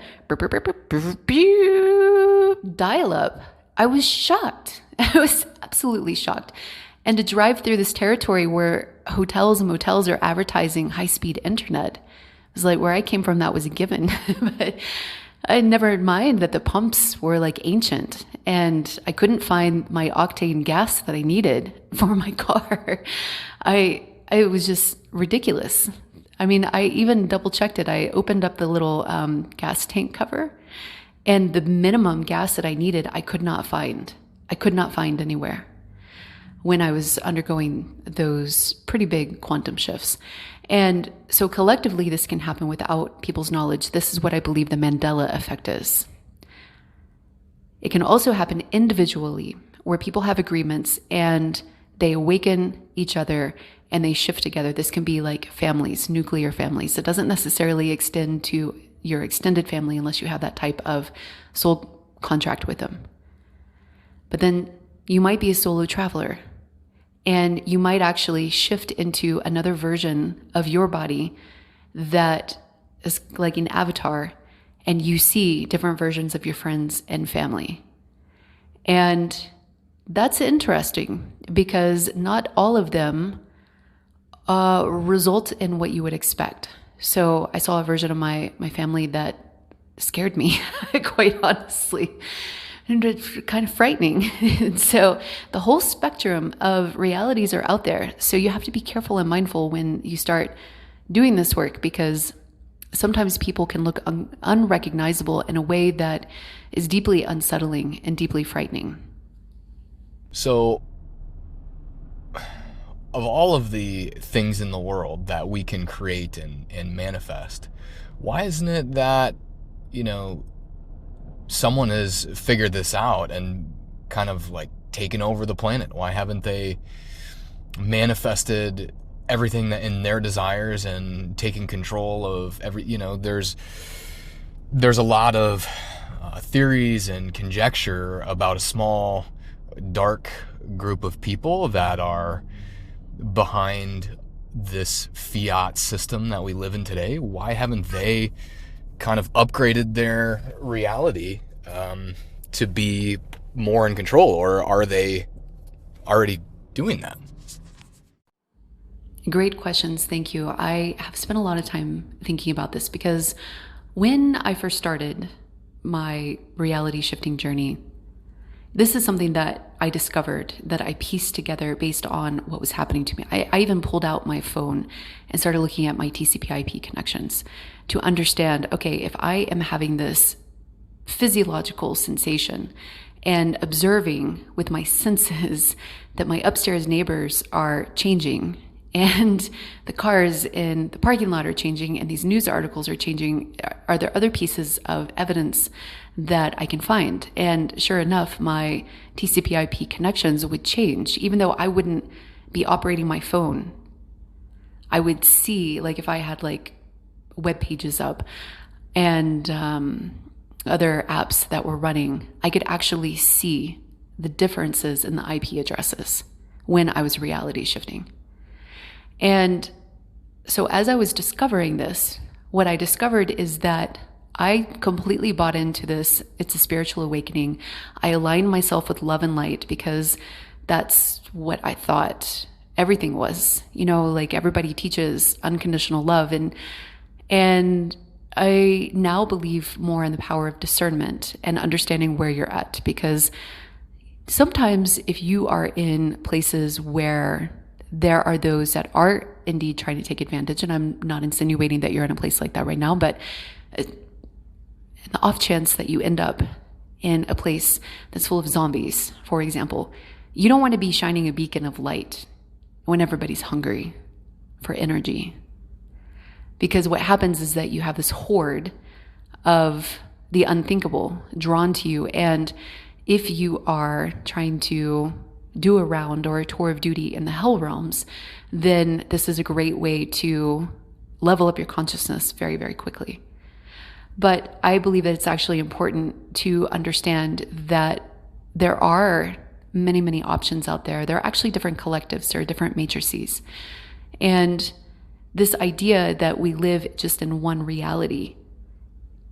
dial-up, I was shocked. I was absolutely shocked. And to drive through this territory where hotels and motels are advertising high-speed internet, it was like where I came from, that was a given. But I never mind that the pumps were like ancient and I couldn't find my octane gas that I needed for my car. It was just ridiculous. I mean, I even double checked it. I opened up the little gas tank cover, and the minimum gas that I needed, I could not find. I could not find anywhere when I was undergoing those pretty big quantum shifts. And so collectively, this can happen without people's knowledge. This is what I believe the Mandela effect is. It can also happen individually, where people have agreements and they awaken each other and they shift together. This can be like families, nuclear families. It doesn't necessarily extend to your extended family unless you have that type of soul contract with them. But then you might be a solo traveler, and you might actually shift into another version of your body that is like an avatar, and you see different versions of your friends and family. And that's interesting because not all of them result in what you would expect. So I saw a version of my family that scared me, quite honestly. And it's kind of frightening. And so the whole spectrum of realities are out there. So you have to be careful and mindful when you start doing this work, because sometimes people can look unrecognizable in a way that is deeply unsettling and deeply frightening. So of all of the things in the world that we can create and manifest, why isn't it that, someone has figured this out and kind of like taken over the planet? Why haven't they manifested everything that in their desires and taking control of there's a lot of theories and conjecture about a small, dark group of people that are behind this fiat system that we live in today. Why haven't they kind of upgraded their reality to be more in control, or are they already doing that? Great questions. Thank you. I have spent a lot of time thinking about this because when I first started my reality shifting journey, this is something that I discovered, that I pieced together based on what was happening to me. I even pulled out my phone and started looking at my TCP/IP connections to understand, okay, if I am having this physiological sensation and observing with my senses that my upstairs neighbors are changing, and the cars in the parking lot are changing, and these news articles are changing, are there other pieces of evidence that I can find? And sure enough, my TCP/IP connections would change. Even though I wouldn't be operating my phone, I would see, like if I had like web pages up and other apps that were running, I could actually see the differences in the IP addresses when I was reality shifting. And so as I was discovering this, what I discovered is that I completely bought into this. It's a spiritual awakening. I aligned myself with love and light because that's what I thought everything was. Like everybody teaches unconditional love. And I now believe more in the power of discernment and understanding where you're at, because sometimes if you are in places where there are those that are indeed trying to take advantage, and I'm not insinuating that you're in a place like that right now, but in the off chance that you end up in a place that's full of zombies, for example, you don't want to be shining a beacon of light when everybody's hungry for energy. Because what happens is that you have this horde of the unthinkable drawn to you. And if you are trying to do a round or a tour of duty in the hell realms, then this is a great way to level up your consciousness very, very quickly. But I believe that it's actually important to understand that there are many, many options out there. There are actually different collectives, there are different matrices. And this idea that we live just in one reality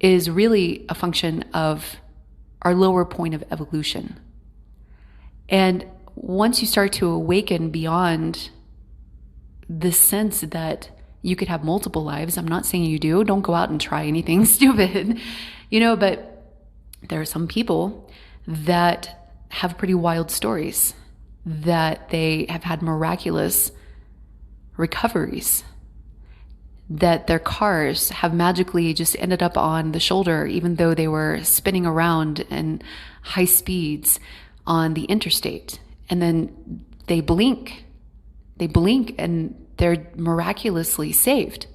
is really a function of our lower point of evolution. And once you start to awaken beyond the sense that you could have multiple lives, I'm not saying you do, don't go out and try anything stupid, but there are some people that have pretty wild stories, that they have had miraculous recoveries, that their cars have magically just ended up on the shoulder, even though they were spinning around in high speeds on the interstate. And then they blink and they're miraculously saved.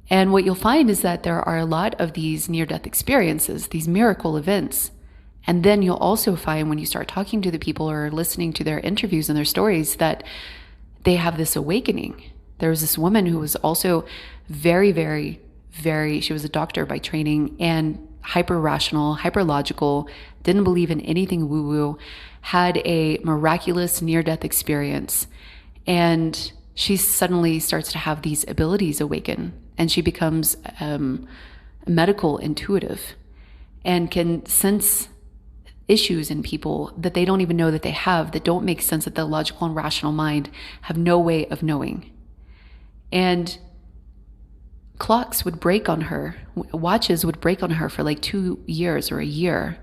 And what you'll find is that there are a lot of these near-death experiences, these miracle events. And then you'll also find when you start talking to the people or listening to their interviews and their stories that they have this awakening. There was this woman who was also very, very, very, she was a doctor by training and hyper-rational, hyper-logical, didn't believe in anything woo-woo, had a miraculous near-death experience. And she suddenly starts to have these abilities awaken, and she becomes a medical intuitive and can sense issues in people that they don't even know that they have, that don't make sense, that the logical and rational mind have no way of knowing. And clocks would break on her, watches would break on her for like 2 years or a year.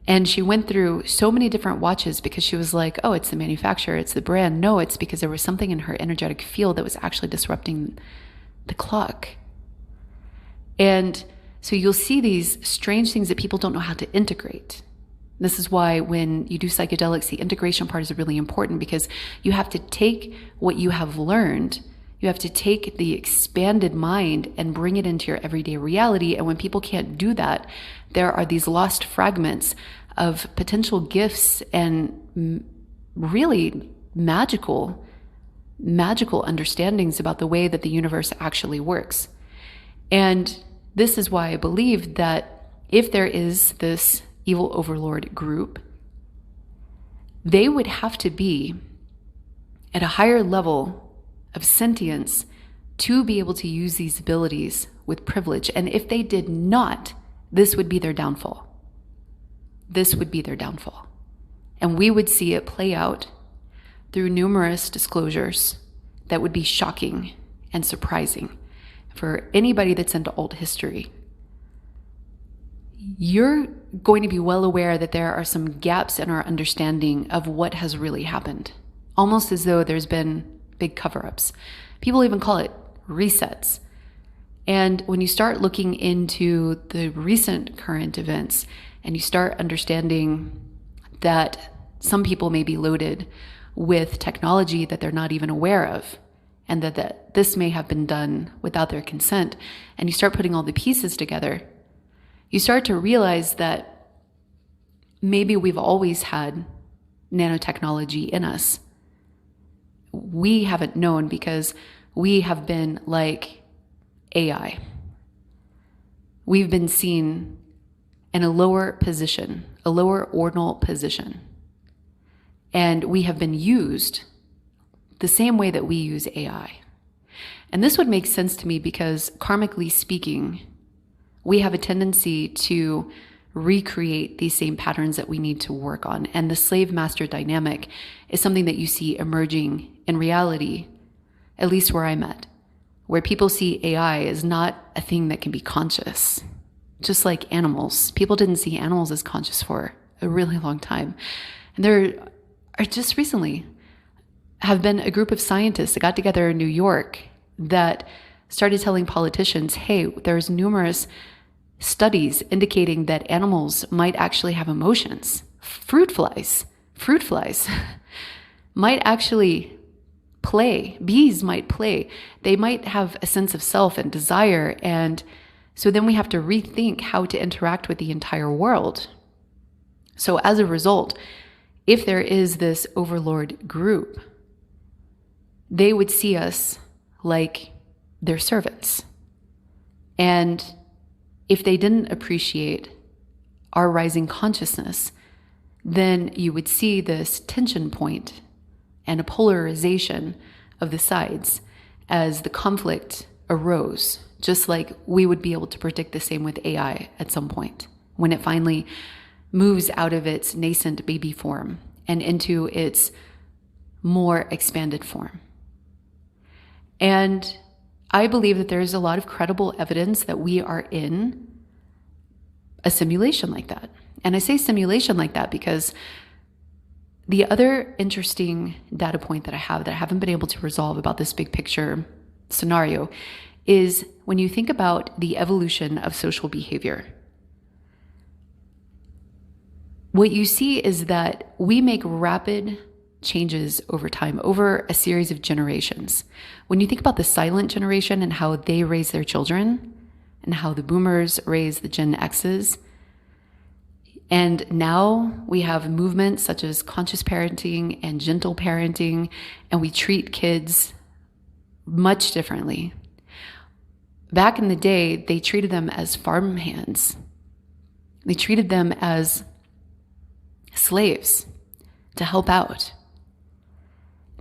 And she went through so many different watches because she was like, oh, it's the manufacturer, it's the brand. No, it's because there was something in her energetic field that was actually disrupting the clock. And so you'll see these strange things that people don't know how to integrate. This is why when you do psychedelics, the integration part is really important, because you have to take what you have learned, you have to take the expanded mind and bring it into your everyday reality. And when people can't do that, there are these lost fragments of potential gifts and really magical understandings about the way that the universe actually works. And this is why I believe that if there is this evil overlord group, they would have to be at a higher level of sentience to be able to use these abilities with privilege. And if they did not, this would be their downfall. This would be their downfall. And we would see it play out through numerous disclosures that would be shocking and surprising for anybody that's into old history. You're going to be well aware that there are some gaps in our understanding of what has really happened, almost as though there's been big cover-ups. People even call it resets. And when you start looking into the recent current events and you start understanding that some people may be loaded with technology that they're not even aware of, and that this may have been done without their consent, and you start putting all the pieces together, you start to realize that maybe we've always had nanotechnology in us. We haven't known because we have been like AI. We've been seen in a lower position, a lower ordinal position. And we have been used the same way that we use AI. And this would make sense to me because, karmically speaking, we have a tendency to recreate these same patterns that we need to work on. And the slave-master dynamic is something that you see emerging in reality, at least where I'm at, where people see AI as not a thing that can be conscious. Just like animals. People didn't see animals as conscious for a really long time. And there are just recently have been a group of scientists that got together in New York that started telling politicians, hey, there's numerous studies indicating that animals might actually have emotions. Fruit flies might actually play. Bees might play. They might have a sense of self and desire. And so then we have to rethink how to interact with the entire world. So as a result, if there is this overlord group, they would see us like their servants. And if they didn't appreciate our rising consciousness, then you would see this tension point and a polarization of the sides as the conflict arose, just like we would be able to predict the same with AI at some point, when it finally moves out of its nascent baby form and into its more expanded form. And I believe that there is a lot of credible evidence that we are in a simulation like that. And I say simulation like that because the other interesting data point that I haven't been able to resolve about this big picture scenario is when you think about the evolution of social behavior. What you see is that we make rapid changes over time, over a series of generations. When you think about the silent generation and how they raise their children, and how the boomers raise the Gen X's, and now we have movements such as conscious parenting and gentle parenting, and we treat kids much differently. Back in the day, they treated them as farm hands. They treated them as slaves to help out.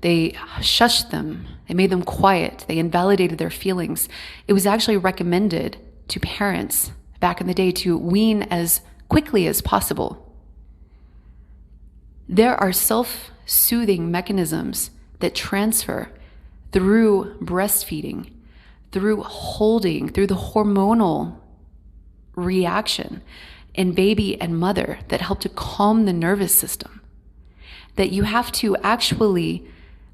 They shushed them. They made them quiet. They invalidated their feelings. It was actually recommended to parents back in the day to wean as quickly as possible. There are self-soothing mechanisms that transfer through breastfeeding, through holding, through the hormonal reaction in baby and mother that help to calm the nervous system. That you have to actually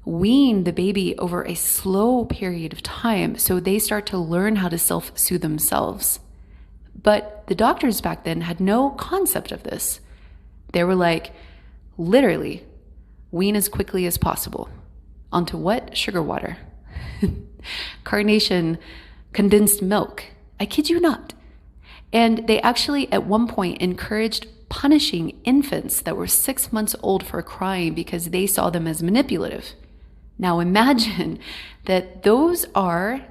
wean the baby over a slow period of time so they start to learn how to self-soothe themselves. But the doctors back then had no concept of this. They were like, literally, wean as quickly as possible. Onto what? Sugar water. Carnation condensed milk. I kid you not. And they actually at one point encouraged punishing infants that were 6 months old for crying because they saw them as manipulative. Now imagine that those are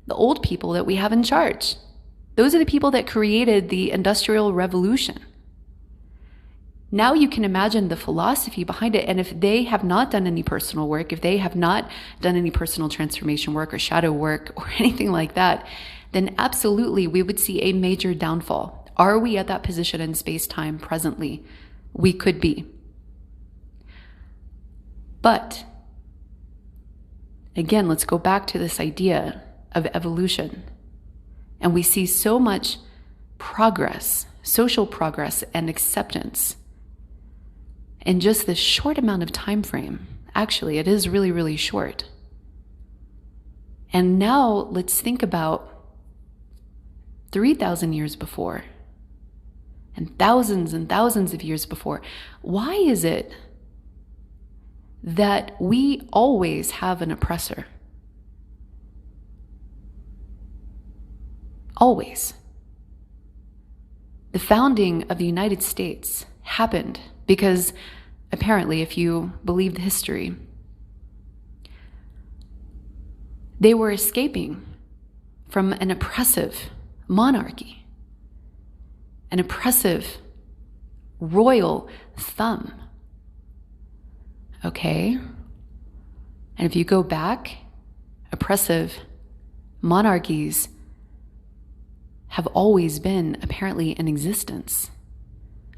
the old people that we have in charge. Those are the people that created the Industrial Revolution. Now you can imagine the philosophy behind it. And if they have not done any personal work, if they have not done any personal transformation work or shadow work or anything like that, then absolutely we would see a major downfall. Are we at that position in space-time presently? We could be. But again, let's go back to this idea of evolution. And we see so much progress, social progress and acceptance in just this short amount of time frame. Actually, it is really, really short. And now let's think about 3,000 years before and thousands of years before. Why is it that we always have an oppressor? Always. The founding of the United States happened because apparently, if you believe the history, they were escaping from an oppressive monarchy, an oppressive royal thumb. Okay? And if you go back, oppressive monarchies have always been apparently in existence.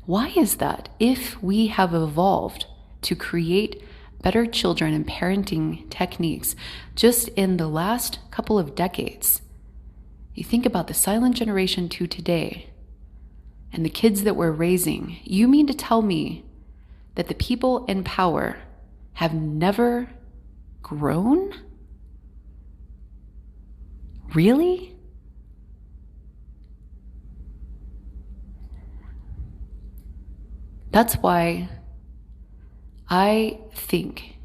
Why is that? If we have evolved to create better children and parenting techniques just in the last couple of decades, you think about the silent generation to today and the kids that we're raising, you mean to tell me that the people in power have never grown? Really? That's why I think,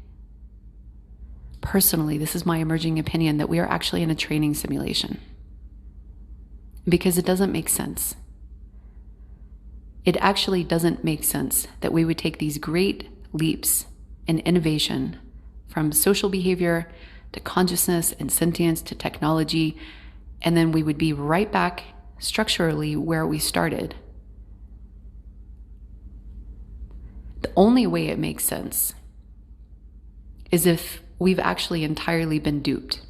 personally, this is my emerging opinion, that we are actually in a training simulation. Because it doesn't make sense. It actually doesn't make sense that we would take these great leaps in innovation from social behavior to consciousness and sentience to technology, and then we would be right back structurally where we started. The only way it makes sense is if we've actually entirely been duped,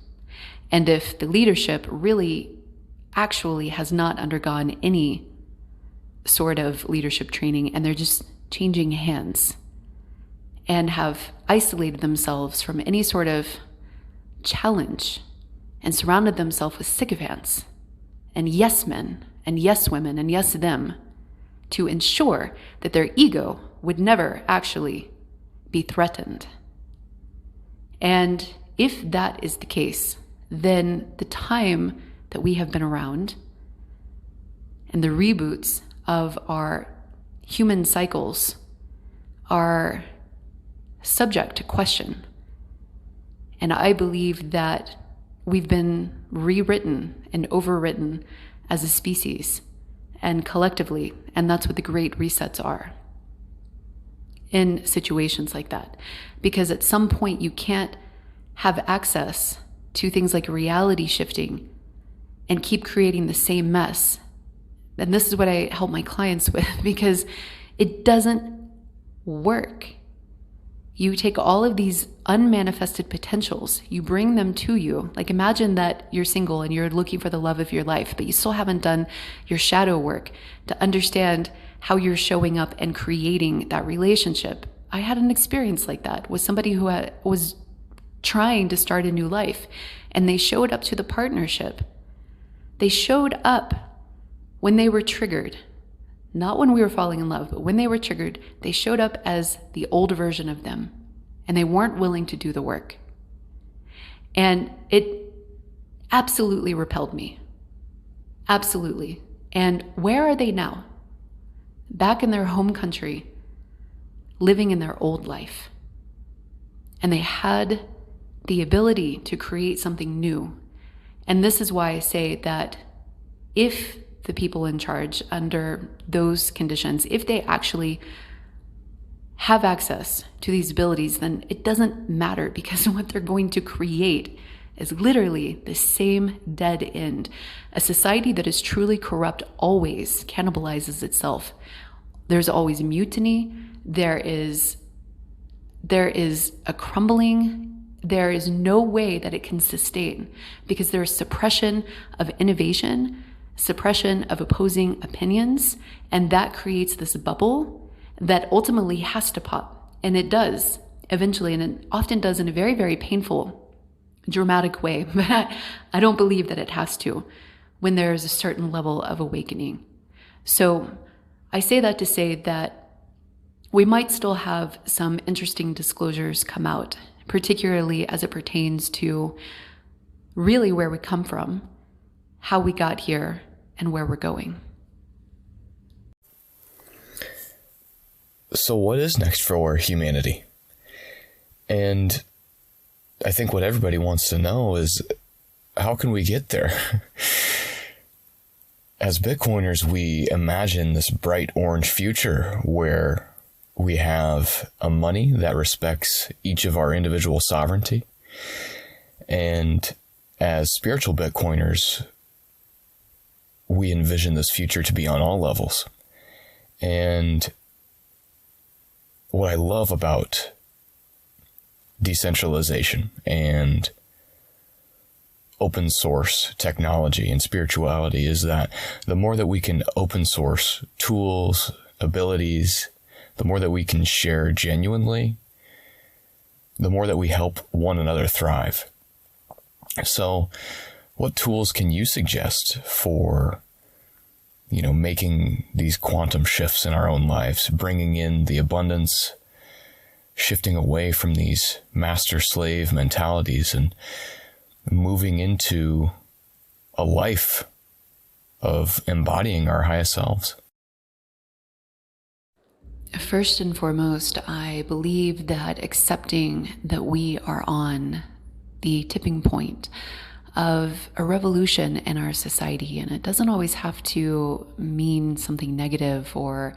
and if the leadership really actually has not undergone any sort of leadership training and they're just changing hands and have isolated themselves from any sort of challenge and surrounded themselves with sycophants and yes men and yes women and yes them to ensure that their ego would never actually be threatened. And if that is the case, then the time that we have been around and the reboots of our human cycles are subject to question. And I believe that we've been rewritten and overwritten as a species and collectively, and that's what the great resets are in situations like that. Because at some point you can't have access to things like reality shifting and keep creating the same mess. And this is what I help my clients with, because it doesn't work. You take all of these unmanifested potentials, you bring them to you. Like imagine that you're single and you're looking for the love of your life, but you still haven't done your shadow work to understand how you're showing up and creating that relationship. I had an experience like that with somebody who was trying to start a new life, and they showed up to the partnership. They showed up when they were triggered. Not when we were falling in love, but when they were triggered, they showed up as the old version of them, and they weren't willing to do the work. And it absolutely repelled me. Absolutely. And where are they now? Back in their home country, living in their old life. And they had the ability to create something new. And this is why I say that if the people in charge under those conditions, if they actually have access to these abilities, then it doesn't matter, because what they're going to create is literally the same dead end. A society that is truly corrupt always cannibalizes itself. There's always mutiny. There is a crumbling. There is no way that it can sustain, because there is suppression of innovation, suppression of opposing opinions, and that creates this bubble that ultimately has to pop. And it does eventually, and it often does in a very, very painful, dramatic way. But I don't believe that it has to when there is a certain level of awakening. So I say that to say that we might still have some interesting disclosures come out, particularly as it pertains to really where we come from, how we got here, and where we're going. So what is next for humanity? And I think what everybody wants to know is, how can we get there? As Bitcoiners, we imagine this bright orange future where we have a money that respects each of our individual sovereignty. And as spiritual Bitcoiners, we envision this future to be on all levels. And what I love about decentralization and open source technology and spirituality is that the more that we can open source tools, abilities, the more that we can share genuinely, the more that we help one another thrive. So what tools can you suggest for, making these quantum shifts in our own lives, bringing in the abundance, shifting away from these master-slave mentalities and moving into a life of embodying our highest selves? First and foremost, I believe that accepting that we are on the tipping point of a revolution in our society, and it doesn't always have to mean something negative or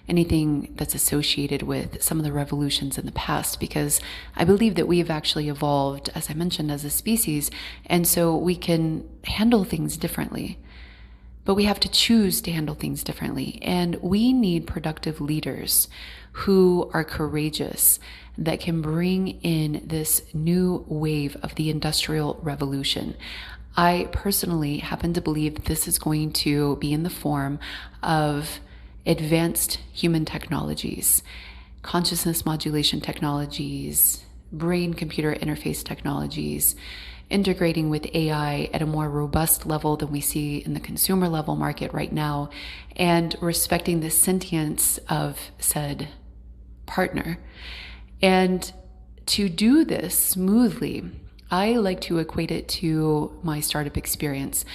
anything that's associated with some of the revolutions in the past, because I believe that we've actually evolved, as I mentioned, as a species, and so we can handle things differently. But we have to choose to handle things differently. And we need productive leaders who are courageous, that can bring in this new wave of the Industrial Revolution. I personally happen to believe that this is going to be in the form of advanced human technologies, consciousness modulation technologies, brain-computer interface technologies, integrating with AI at a more robust level than we see in the consumer level market right now, and respecting the sentience of said partner. And to do this smoothly, I like to equate it to my startup experience,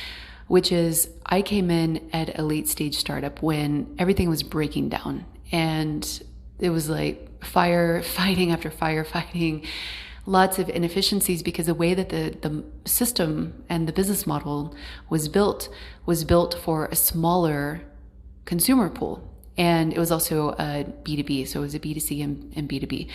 which is I came in at a late stage startup when everything was breaking down, and it was like firefighting after firefighting, lots of inefficiencies, because the way that the system and the business model was built for a smaller consumer pool. And it was also a B2B, so it was a B2C and B2B.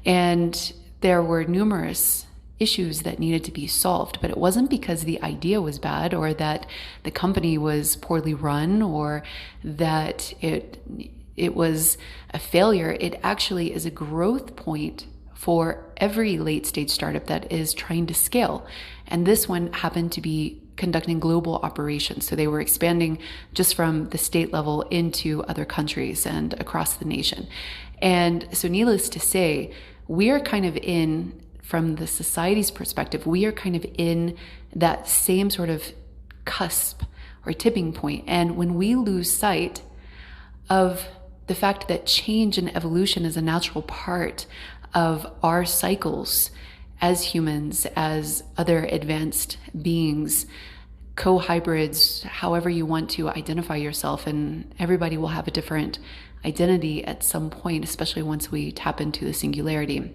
And there were numerous issues that needed to be solved, but it wasn't because the idea was bad or that the company was poorly run or that it was a failure. It actually is a growth point for every late stage startup that is trying to scale. And this one happened to be conducting global operations. So they were expanding just from the state level into other countries and across the nation. And so needless to say, we are kind of in, from the society's perspective, we are kind of in that same sort of cusp or tipping point. And when we lose sight of the fact that change and evolution is a natural part of our cycles as humans, as other advanced beings, co-hybrids, however you want to identify yourself, and everybody will have a different identity at some point, especially once we tap into the singularity.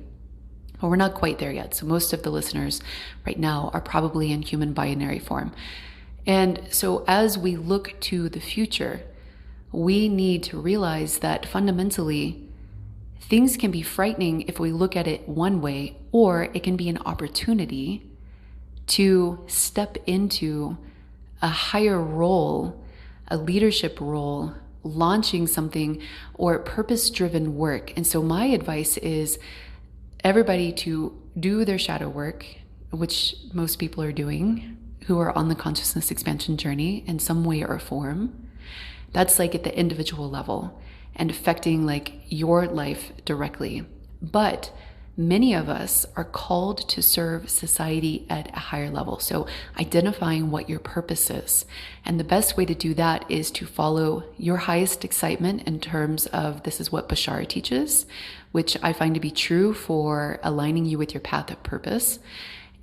But we're not quite there yet. So most of the listeners right now are probably in human binary form. And so as we look to the future, we need to realize that fundamentally, things can be frightening if we look at it one way, or it can be an opportunity to step into a higher role, a leadership role, launching something, or purpose-driven work. And so my advice is everybody to do their shadow work, which most people are doing who are on the consciousness expansion journey in some way or form. That's like at the individual level and affecting like your life directly. But many of us are called to serve society at a higher level. So identifying what your purpose is. And the best way to do that is to follow your highest excitement in terms of this is what Bashar teaches, which I find to be true for aligning you with your path of purpose.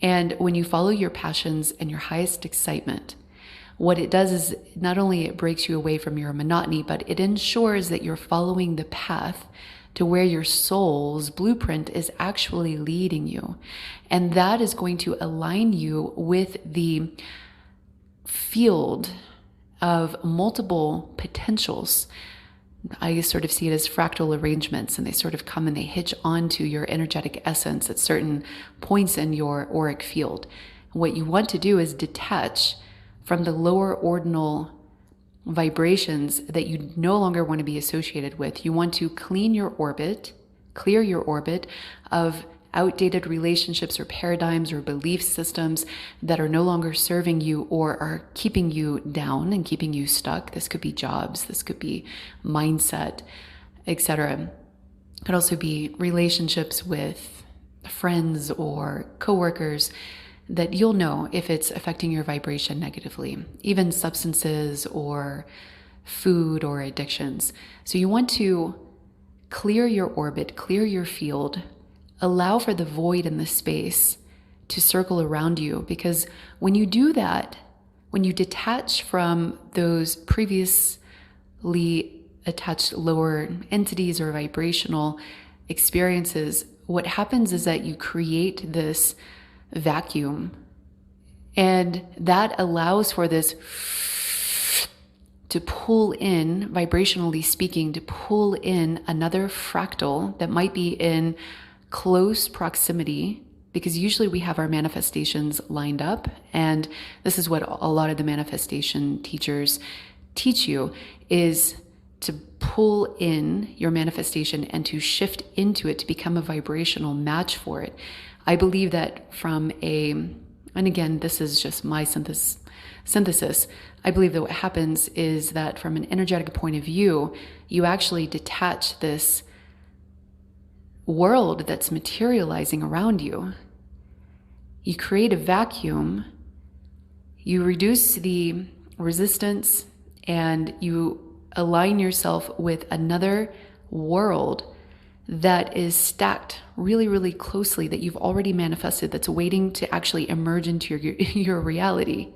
And when you follow your passions and your highest excitement, what it does is not only it breaks you away from your monotony, but it ensures that you're following the path to where your soul's blueprint is actually leading you. And that is going to align you with the field of multiple potentials. I sort of see it as fractal arrangements, and they sort of come and they hitch onto your energetic essence at certain points in your auric field. What you want to do is detach from the lower ordinal vibrations that you no longer want to be associated with. You want to clear your orbit of outdated relationships or paradigms or belief systems that are no longer serving you or are keeping you down and keeping you stuck. This could be jobs, this could be mindset, etc. It could also be relationships with friends or coworkers that you'll know if it's affecting your vibration negatively, even substances or food or addictions. So you want to clear your orbit, clear your field, allow for the void and the space to circle around you. Because when you do that, when you detach from those previously attached lower entities or vibrational experiences, what happens is that you create this vacuum, and that allows for this to pull in, vibrationally speaking, to pull in another fractal that might be in close proximity, because usually we have our manifestations lined up, and this is what a lot of the manifestation teachers teach you, is to pull in your manifestation and to shift into it to become a vibrational match for it. I believe that and again, this is just my synthesis, I believe that what happens is that from an energetic point of view, you actually detach this world that's materializing around you. You create a vacuum, you reduce the resistance, and you align yourself with another world that is stacked really, really closely, that you've already manifested, that's waiting to actually emerge into your reality.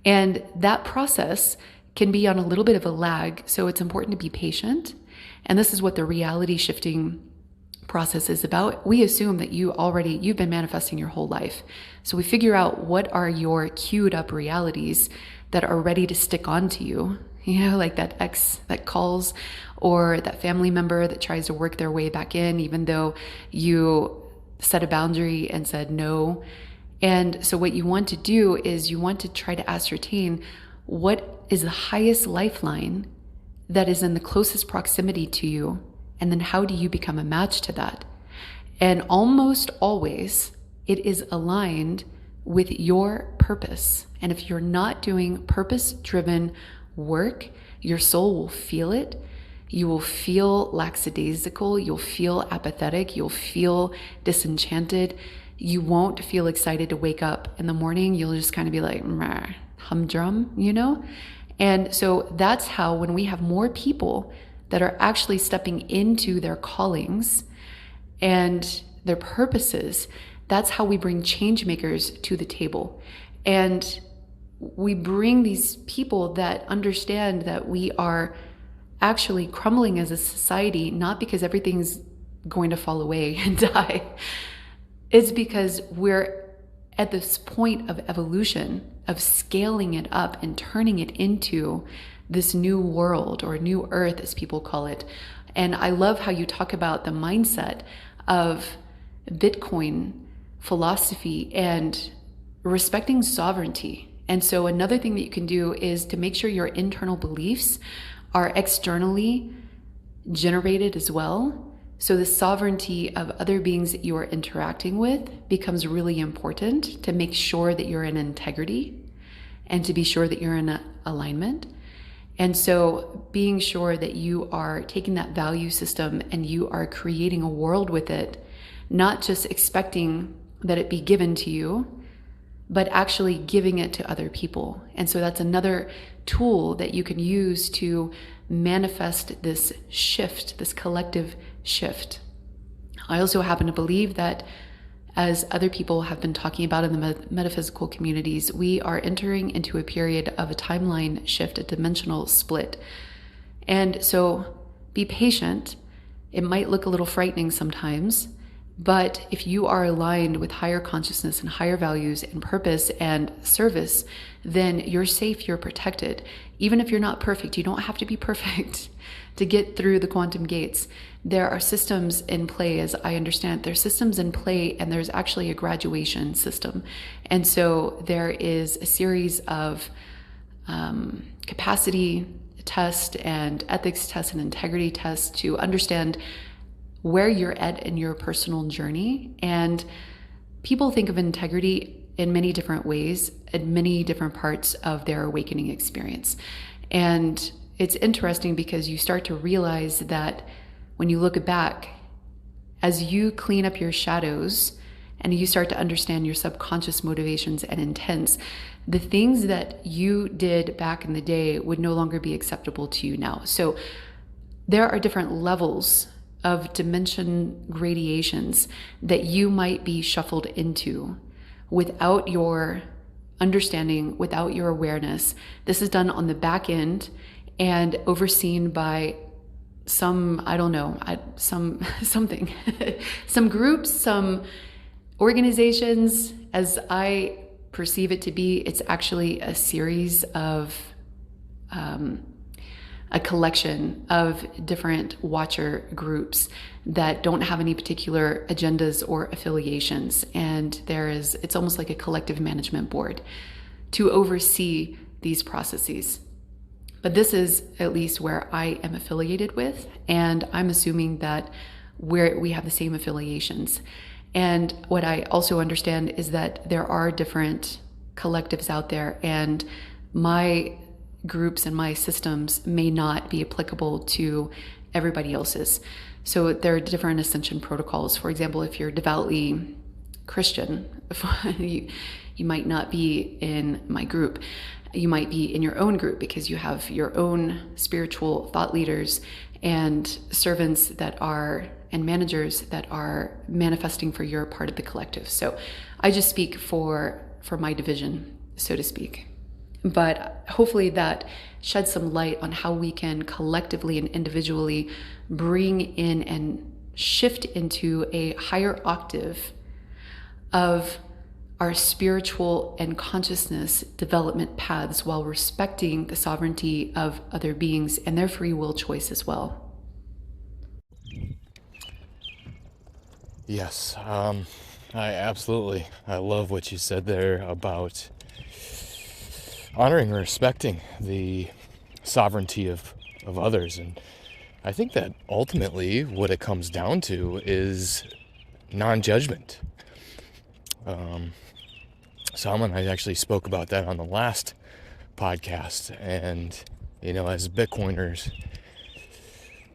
And that process can be on a little bit of a lag, so it's important to be patient. And this is what the reality shifting process is about. We assume that you've been manifesting your whole life. So we figure out what are your queued up realities that are ready to stick onto you. You know, like that ex that calls, or that family member that tries to work their way back in, even though you set a boundary and said no. And so what you want to do is you want to try to ascertain what is the highest lifeline that is in the closest proximity to you, and then how do you become a match to that? And almost always it is aligned with your purpose. And if you're not doing purpose-driven work, your soul will feel it. You will feel lackadaisical. You'll feel apathetic. You'll feel disenchanted. You won't feel excited to wake up in the morning. You'll just kind of be like, humdrum, you know? And so that's how, when we have more people that are actually stepping into their callings and their purposes, that's how we bring change makers to the table. And we bring these people that understand that we are actually crumbling as a society, not because everything's going to fall away and die. It's because we're at this point of evolution, of scaling it up and turning it into this new world, or new earth as people call it. And I love how you talk about the mindset of Bitcoin philosophy and respecting sovereignty. And so another thing that you can do is to make sure your internal beliefs are externally generated as well. So the sovereignty of other beings that you are interacting with becomes really important, to make sure that you're in integrity and to be sure that you're in alignment. And so being sure that you are taking that value system and you are creating a world with it, not just expecting that it be given to you, but actually giving it to other people. And so that's another tool that you can use to manifest this shift, this collective shift. I also happen to believe that, as other people have been talking about in the metaphysical communities, we are entering into a period of a timeline shift, a dimensional split. And so be patient. It might look a little frightening sometimes, but if you are aligned with higher consciousness and higher values and purpose and service, then you're safe, you're protected. Even if you're not perfect, you don't have to be perfect to get through the quantum gates. There are systems in play, as I understand. There's systems in play, and there's actually a graduation system. And so there is a series of capacity tests and ethics tests and integrity tests to understand where you're at in your personal journey. And people think of integrity in many different ways, in many different parts of their awakening experience. And it's interesting because you start to realize that when you look back, as you clean up your shadows and you start to understand your subconscious motivations and intents, the things that you did back in the day would no longer be acceptable to you now. So there are different levels of dimension gradations that you might be shuffled into without your understanding, without your awareness. This is done on the back end and overseen by some, I don't know, something, some groups, some organizations. As I perceive it to be, it's actually a series of a collection of different watcher groups that don't have any particular agendas or affiliations. And it's almost like a collective management board to oversee these processes. But this is at least where I am affiliated with, and I'm assuming that we have the same affiliations. And what I also understand is that there are different collectives out there, and my groups and my systems may not be applicable to everybody else's. So there are different ascension protocols. For example, if you're devoutly Christian, you might not be in my group. You might be in your own group because you have your own spiritual thought leaders and servants and managers that are manifesting for your part of the collective. So I just speak for my division, so to speak. But hopefully that sheds some light on how we can collectively and individually bring in and shift into a higher octave of our spiritual and consciousness development paths while respecting the sovereignty of other beings and their free will choice as well. Yes, I love what you said there about honoring and respecting the sovereignty of others. And I think that ultimately what it comes down to is non-judgment. Salman and I actually spoke about that on the last podcast. And, as Bitcoiners,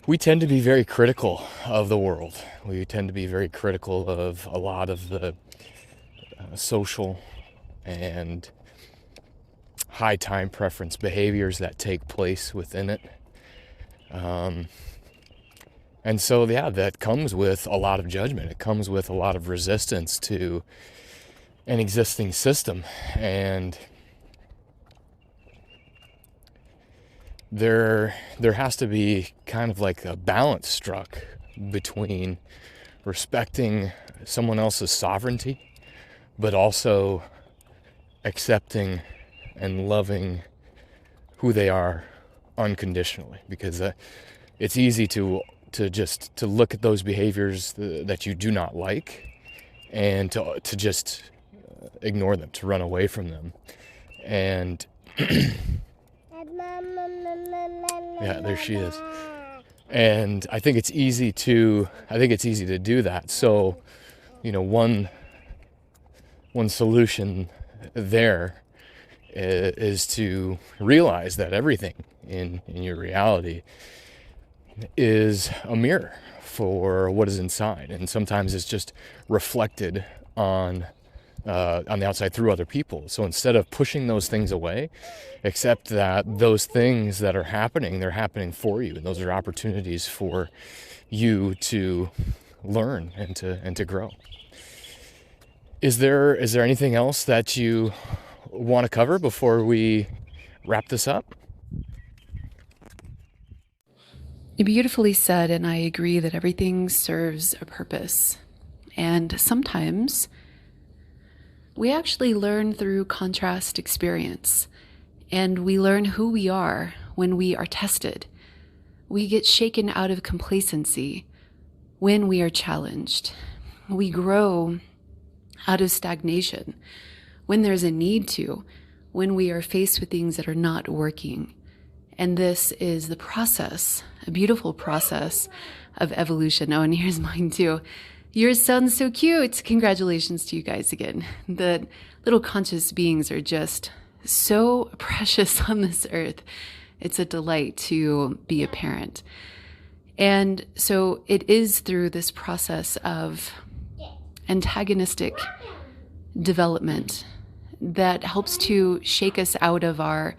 we tend to be very critical of the world. We tend to be very critical of a lot of the social and high time preference behaviors that take place within it. And so, that comes with a lot of judgment. It comes with a lot of resistance to an existing system. And there has to be kind of like a balance struck between respecting someone else's sovereignty, but also accepting and loving who they are unconditionally, because it's easy to look at those behaviors that you do not like and to just ignore them, to run away from them. And yeah, there she is. And I think it's easy to do that. So, one solution there is to realize that everything in your reality is a mirror for what is inside, and sometimes it's just reflected on the outside through other people. So instead of pushing those things away, accept that those things that are happening, they're happening for you, and those are opportunities for you to learn and to grow. Is there anything else that you want to cover before we wrap this up? You beautifully said, and I agree that everything serves a purpose. And sometimes we actually learn through contrast experience, and we learn who we are when we are tested. We get shaken out of complacency when we are challenged. We grow out of stagnation when there's a need to, when we are faced with things that are not working. And this is the process, a beautiful process of evolution. Oh, and here's mine too. Yours sounds so cute. Congratulations to you guys again. The little conscious beings are just so precious on this earth. It's a delight to be a parent. And so it is through this process of antagonistic development that helps to shake us out of our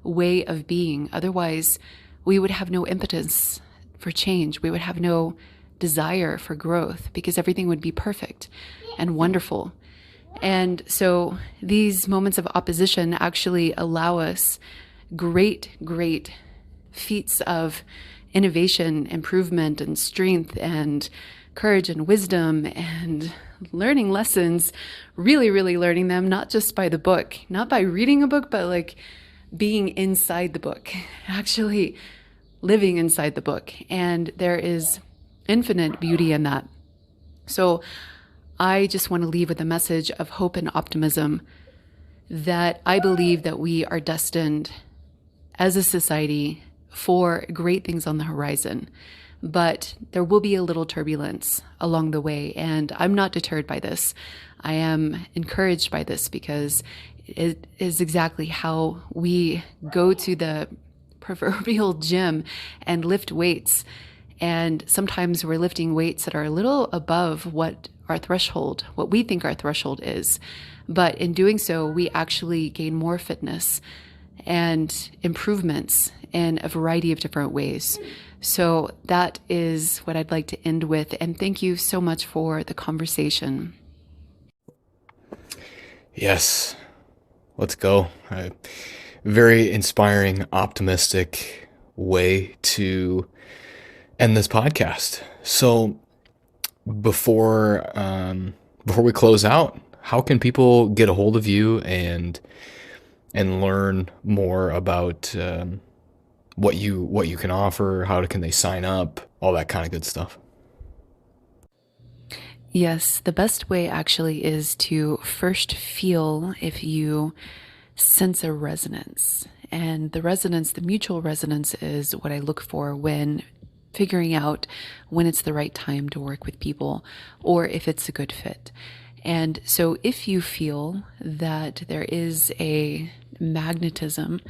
way of being. Otherwise, we would have no impetus for change. We would have no desire for growth because everything would be perfect and wonderful. And so these moments of opposition actually allow us great feats of innovation, improvement, and strength, and courage and wisdom, and learning lessons, really learning them, not just by the book, not by reading a book, but like being inside the book, actually living inside the book. And there is infinite beauty in that. So I just want to leave with a message of hope and optimism that I believe that we are destined as a society for great things on the horizon, but there will be a little turbulence along the way. And I'm not deterred by this. I am encouraged by this because it is exactly how we go to the proverbial gym and lift weights. And sometimes we're lifting weights that are a little above what our threshold, what we think our threshold is. But in doing so, we actually gain more fitness and improvements in a variety of different ways. So that is what I'd like to end with. And thank you so much for the conversation. Yes, let's go. Very inspiring, optimistic way to end this podcast. So before we close out, how can people get a hold of you and learn more about what you can offer? How can they sign up? All that kind of good stuff. Yes, the best way actually is to first feel if you sense a resonance. And the resonance, the mutual resonance, is what I look for when figuring out when it's the right time to work with people or if it's a good fit. And so if you feel that there is a magnetism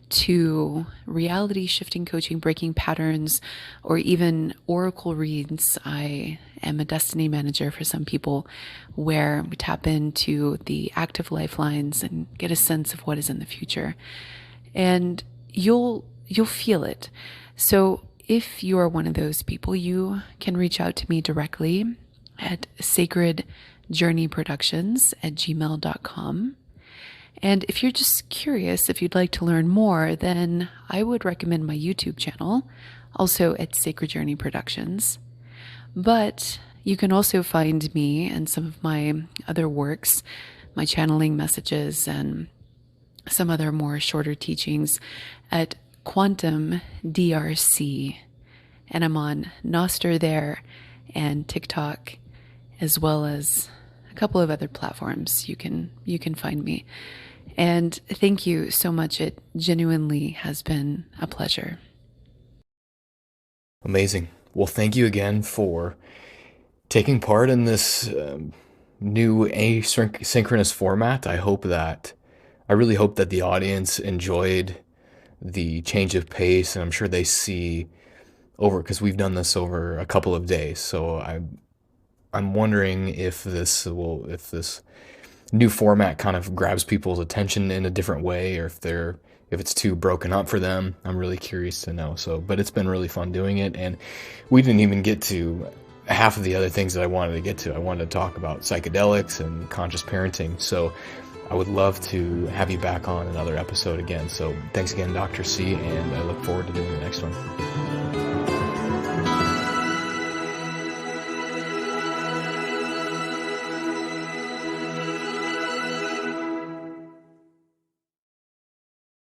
to reality shifting coaching, breaking patterns, or even oracle reads, I am a destiny manager for some people, where we tap into the active lifelines and get a sense of what is in the future. And you'll feel it. So if you are one of those people, you can reach out to me directly at sacredjourneyproductions@gmail.com. And if you're just curious, if you'd like to learn more, then I would recommend my YouTube channel, also at Sacred Journey Productions. But you can also find me and some of my other works, my channeling messages and some other more shorter teachings at Quantum DRC. And I'm on Nostr there and TikTok, as well as a couple of other platforms you can find me. And thank you so much. It genuinely has been a pleasure. Amazing. Well, thank you again for taking part in this new asynchronous format. I really hope that the audience enjoyed the change of pace, and I'm sure they see because we've done this over a couple of days. So I'm wondering if this new format kind of grabs people's attention in a different way, or if it's too broken up for them. I'm really curious to know. But it's been really fun doing it, and we didn't even get to half of the other things that I wanted to get to. I wanted to talk about psychedelics and conscious parenting. So I would love to have you back on another episode again. So thanks again, Dr. C, and I look forward to doing the next one.